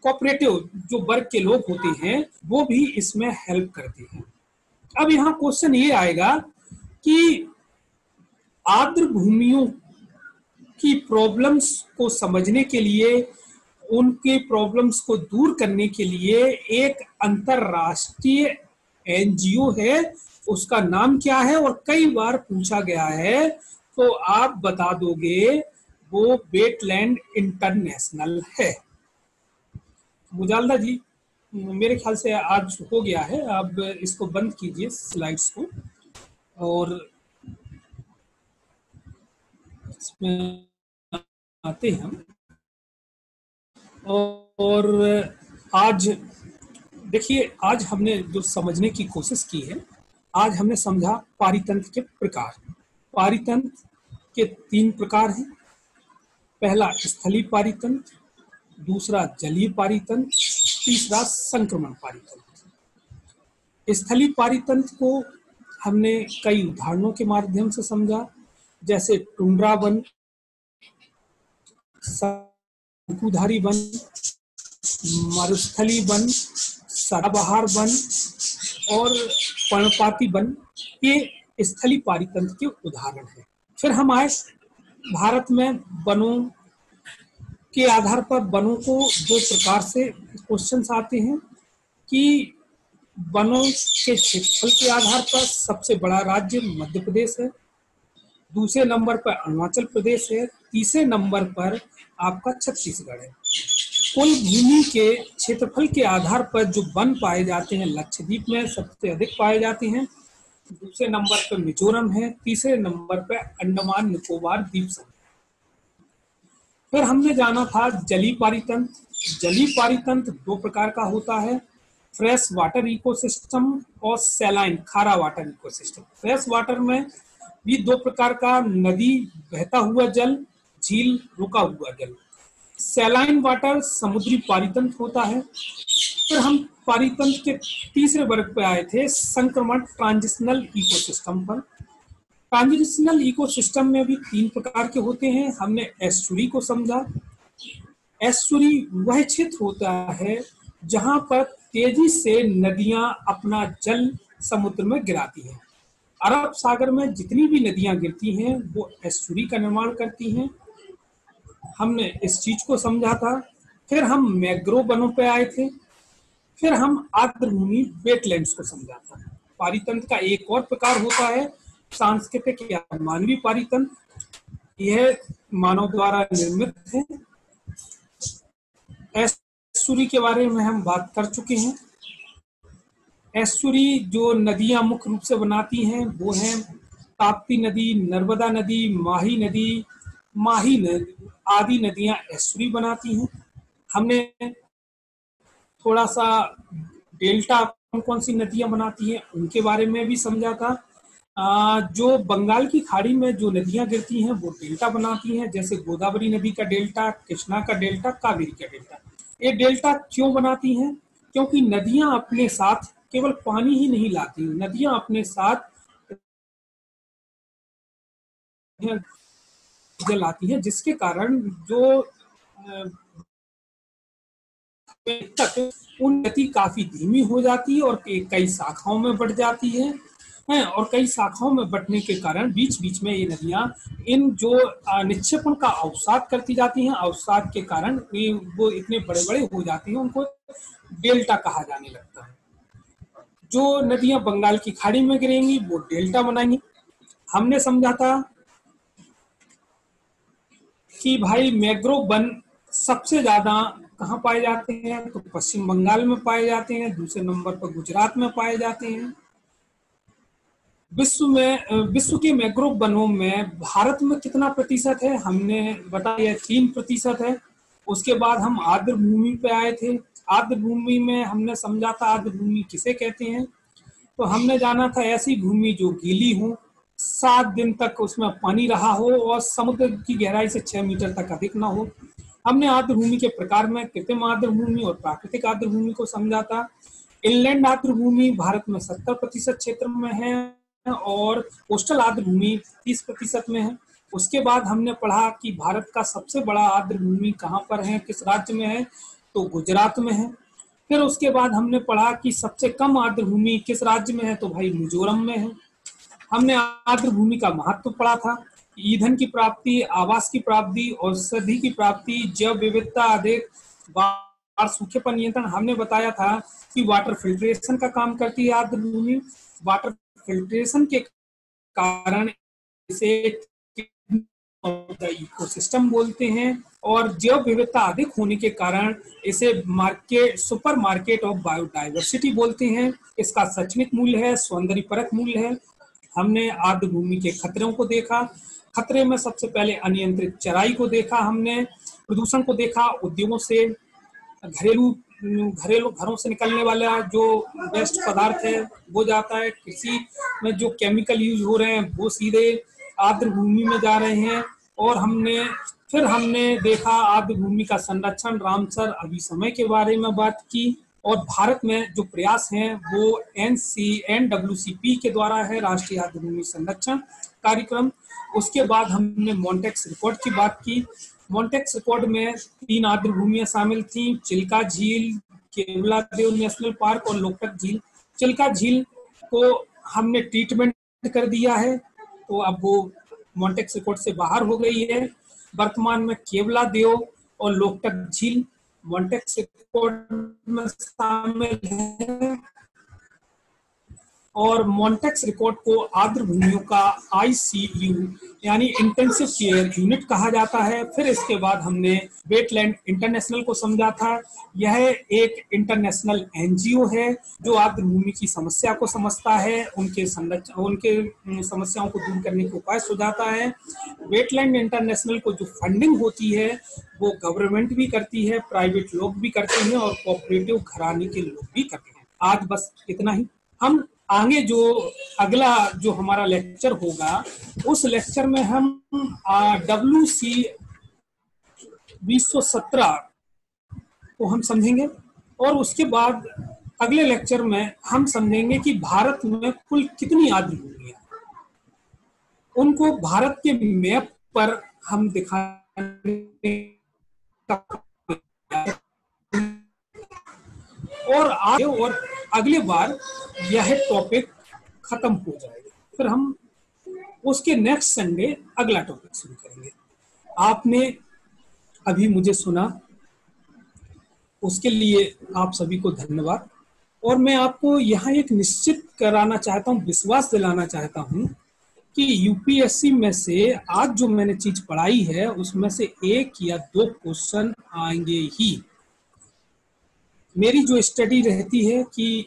कोऑपरेटिव जो वर्ग के लोग होते हैं वो भी इसमें हेल्प करते हैं। अब यहाँ क्वेश्चन ये आएगा कि आर्द्र भूमियों की प्रॉब्लम्स को समझने के लिए, उनके प्रॉब्लम्स को दूर करने के लिए एक अंतरराष्ट्रीय एनजीओ है, उसका नाम क्या है? और कई बार पूछा गया है तो आप बता दोगे, वो वेटलैंड इंटरनेशनल है। मुजालदा जी, मेरे ख्याल से आज हो गया है, अब इसको बंद कीजिए स्लाइड्स को और इसमें आते हैं हम। और आज देखिए, आज हमने जो समझने की कोशिश की है, आज हमने समझा पारितंत्र के प्रकार। पारितंत्र के 3 प्रकार हैं। पहला स्थलीय पारितंत्र, दूसरा जलीय पारितंत्र, तीसरा संक्रमण पारितंत्र। स्थलीय पारितंत्र को हमने कई उदाहरणों के माध्यम से समझा, जैसे टुंड्रा वन, शंकुधारी वन, मरुस्थली वन, सदाबहार वन और पर्णपाती वन, ये स्थलीय पारितंत्र के उदाहरण हैं। फिर हम आए भारत में वनों के आधार पर। वनों को 2 प्रकार से क्वेश्चंस आते हैं कि वनों के क्षेत्रफल के आधार पर सबसे बड़ा राज्य मध्य प्रदेश है, दूसरे नंबर पर अरुणाचल प्रदेश है, तीसरे नंबर पर आपका छत्तीसगढ़ है। कुल भूमि के क्षेत्रफल के आधार पर जो वन पाए जाते हैं, लक्षद्वीप में सबसे अधिक पाए जाते हैं, दूसरे नंबर पर मिजोरम है, तीसरे नंबर पर अंडमान निकोबार द्वीप समूह। फिर हमने जाना था जलीय पारितंत्र। जलीय पारितंत्र 2 प्रकार का होता है, फ्रेश वाटर इकोसिस्टम और सैलाइन खारा वाटर इकोसिस्टम। फ्रेश वाटर में भी 2 प्रकार का, नदी बहता हुआ जल, झील रुका हुआ जल। सैलाइन वाटर समुद्री पारितंत्र होता है। फिर हम पारितंत्र के तीसरे वर्ग पे आए थे, संक्रमण ट्रांजिशनल इकोसिस्टम पर। ट्रांजिशनल इकोसिस्टम में भी 3 प्रकार के होते हैं। हमने एस्चुरी को समझा। एस्चुरी वह क्षेत्र होता है जहां पर तेजी से नदियां अपना जल समुद्र में गिराती हैं। अरब सागर में जितनी भी नदियां गिरती हैं वो एस्चुरी का निर्माण करती हैं। हमने इस चीज को समझा था। फिर हम मैंग्रोव वनों पे आए थे। फिर हम आर्द्रभूमि वेटलैंड्स को समझा था। पारितंत्र का एक और प्रकार होता है सांस्कृतिक या मानवीय पारितंत्र। यह मानव द्वारा निर्मित है। एस्चुरी के बारे में हम बात कर चुके हैं। एस्चुरी जो नदियां मुख्य रूप से बनाती हैं वो हैं ताप्ती नदी, नर्मदा नदी, माही नदी आदि नदियां एस्चुरी बनाती हैं। हमने थोड़ा सा डेल्टा कौन कौन सी नदियां बनाती हैं उनके बारे में भी समझा था। जो बंगाल की खाड़ी में जो नदियां गिरती हैं वो डेल्टा बनाती हैं, जैसे गोदावरी नदी का डेल्टा, कृष्णा का डेल्टा, कावेरी का डेल्टा। ये डेल्टा क्यों बनाती हैं? क्योंकि नदियां अपने साथ केवल पानी ही नहीं लाती, नदियां अपने साथ जल आती है, जिसके कारण जो तक उन्नति काफी धीमी हो जाती है और कई शाखाओं में बढ़ जाती है। और कई शाखाओं में बढ़ने के कारण बीच बीच में ये नदियां इन जो निक्षेपण का अवसाद करती जाती हैं, अवसाद के कारण वो इतने बड़े बड़े हो जाती हैं, उनको डेल्टा कहा जाने लगता है। जो नदियां बंगाल की खाड़ी में गिरेंगी वो डेल्टा बनाएंगी। हमने समझा था कि भाई मैंग्रोव वन सबसे ज्यादा कहाँ पाए जाते हैं, तो पश्चिम बंगाल में पाए जाते हैं, दूसरे नंबर पर गुजरात में पाए जाते हैं। विश्व के मैंग्रोव वनों में भारत में कितना प्रतिशत है हमने बताया 3% है। उसके बाद हम आर्द्र भूमि पे आए थे। आर्द्र भूमि में हमने समझा था आर्द्र भूमि किसे कहते हैं, तो हमने जाना था ऐसी भूमि जो गीली हो, 7 दिन तक उसमें पानी रहा हो और समुद्र की गहराई से 6 मीटर तक अधिक ना हो। हमने आर्द्र भूमि के प्रकार में कृत्रिम आर्द्र भूमि और प्राकृतिक आर्द्र भूमि को समझा था। इनलैंड आर्द्र भूमि भारत में 70% क्षेत्र में है और कोस्टल आर्द्र भूमि 30% में है। उसके बाद हमने पढ़ा कि भारत का सबसे बड़ा आर्द्र भूमि कहाँ पर है, किस राज्य में है, तो गुजरात में है। फिर उसके बाद हमने पढ़ा कि सबसे कम आर्द्र भूमि किस राज्य में है, तो भाई मिजोरम में है। हमने आर्द्र भूमि का महत्व पढ़ा था, ईंधन की प्राप्ति, आवास की प्राप्ति, औषधि की प्राप्ति, जैव विविधता अधिक, बाढ़ सूखे पर नियंत्रण। हमने बताया था कि वाटर फिल्ट्रेशन का काम करती है आर्द्र भूमि। वाटर फिल्ट्रेशन के कारण इसे इकोसिस्टम बोलते हैं और जैव विविधता अधिक होने के कारण इसे सुपर मार्केट ऑफ बायोडाइवर्सिटी बोलते हैं। इसका शैक्षणिक मूल्य है, सौंदर्य परक मूल्य है। हमने आर्द्र भूमि के खतरों को देखा। खतरे में सबसे पहले अनियंत्रित चराई को देखा, हमने प्रदूषण को देखा, उद्योगों से घरेलू घरों से निकलने वाला जो वेस्ट पदार्थ है वो जाता है, कृषि में जो केमिकल यूज हो रहे हैं वो सीधे आर्द्र भूमि में जा रहे हैं। और हमने देखा आर्द्र भूमि का संरक्षण, रामसर अभिसमय के बारे में बात की। और भारत में जो प्रयास हैं वो NWCP के द्वारा है, राष्ट्रीय आर्द्र भूमि संरक्षण कार्यक्रम। उसके बाद हमने मॉन्टेक्स रिकॉर्ड की बात की। मॉन्टेक्स रिकॉर्ड में 3 आर्द्र भूमियां शामिल थी, चिल्का झील, केवलादेव नेशनल पार्क और लोकटक झील। चिल्का झील को हमने ट्रीटमेंट कर दिया है तो अब वो मॉन्टेक्स रिकॉर्ड से बाहर हो गई है। वर्तमान में केवलादेव और लोकटक झील मॉन्टेक्स रिकॉर्ड में शामिल है। और मॉन्टेक्स रिकॉर्ड को आर्द्र भूमियों का ICU यानी इंटेंसिव केयर यूनिट कहा जाता है। फिर इसके बाद हमने वेटलैंड इंटरनेशनल को समझा था। यह एक इंटरनेशनल NGO है जो आर्द्र भूमि की समस्या को समझता है, उनके समस्याओं को दूर करने के उपाय सुझाता है। वेटलैंड इंटरनेशनल को जो फंडिंग होती है वो गवर्नमेंट भी करती है, प्राइवेट लोग भी करते हैं और कोऑपरेटिव घराने के लोग भी करते हैं। आज बस इतना ही। हम आगे जो अगला जो हमारा लेक्चर होगा उस लेक्चर में हम WC 2017 को हम समझेंगे और उसके बाद अगले लेक्चर में हम समझेंगे कि भारत में कुल कितनी आर्द्र भूमियां हैं। उनको भारत के मैप पर हम दिखाएंगे और अगले बार यह टॉपिक खत्म हो जाएगा। फिर हम उसके नेक्स्ट संडे अगला टॉपिक शुरू करेंगे। आपने अभी मुझे सुना, उसके लिए आप सभी को धन्यवाद। और मैं आपको यहाँ एक निश्चित कराना चाहता हूँ, विश्वास दिलाना चाहता हूँ कि यूपीएससी में से आज जो मैंने चीज पढ़ाई है उसमें से 1 या 2 क्वेश्चन आएंगे ही। मेरी जो स्टडी रहती है कि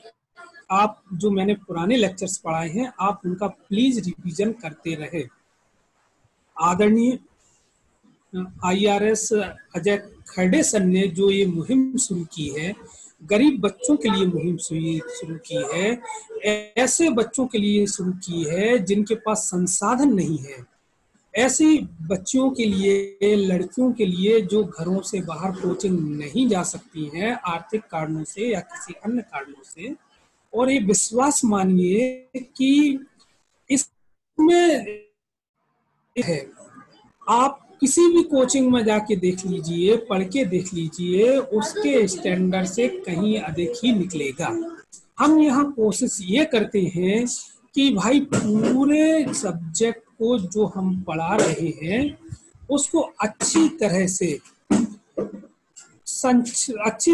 आप जो मैंने पुराने लेक्चर्स पढ़ाए हैं आप उनका प्लीज रिवीजन करते रहे। आदरणीय IRS अजय खरडे सर ने जो ये मुहिम शुरू की है, गरीब बच्चों के लिए मुहिम शुरू की है, ऐसे बच्चों के लिए शुरू की है जिनके पास संसाधन नहीं है, ऐसी बच्चियों के लिए, लड़कियों के लिए जो घरों से बाहर कोचिंग नहीं जा सकती हैं आर्थिक कारणों से या किसी अन्य कारणों से। और ये विश्वास मानिए कि इसमें है, आप किसी भी कोचिंग में जाके देख लीजिए, पढ़ के देख लीजिए, उसके स्टैंडर्ड से कहीं अधिक ही निकलेगा। हम यहाँ कोशिश ये करते हैं कि भाई पूरे सब्जेक्ट को जो हम पढ़ा रहे हैं उसको अच्छी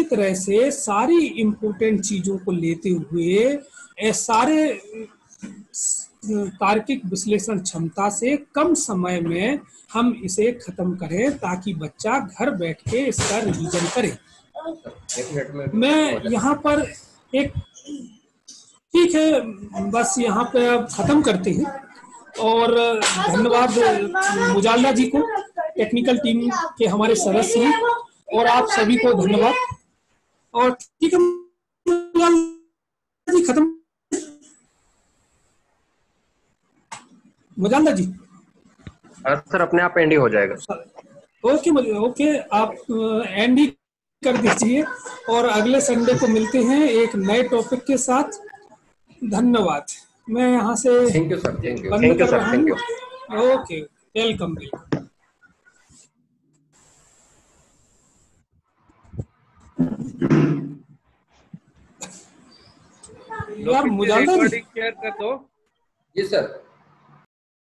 तरह से सारी इम्पोर्टेंट चीजों को लेते हुए सारे तार्किक विश्लेषण क्षमता से कम समय में हम इसे खत्म करें ताकि बच्चा घर बैठ के इसका रिवीजन करे। मैं यहाँ पर एक ठीक है, बस यहाँ पे अब खत्म करते हैं। और धन्यवाद मुजाल्ला जी को, टेक्निकल टीम के हमारे सदस्य हैं, और आप सभी को धन्यवाद। और ठीक है मुजाल्ला जी, खत्म। मुजाल्ला जी सर अपने आप एंड ही हो जाएगा। ओके, आप एंड ही कर दीजिए और अगले संडे को मिलते हैं एक नए टॉपिक के साथ। धन्यवाद। मैं यहाँ से thank you sir, thank you sir, thank you. Okay, welcome. यार मुजाल्ला जी शेयर कर दो। जी सर।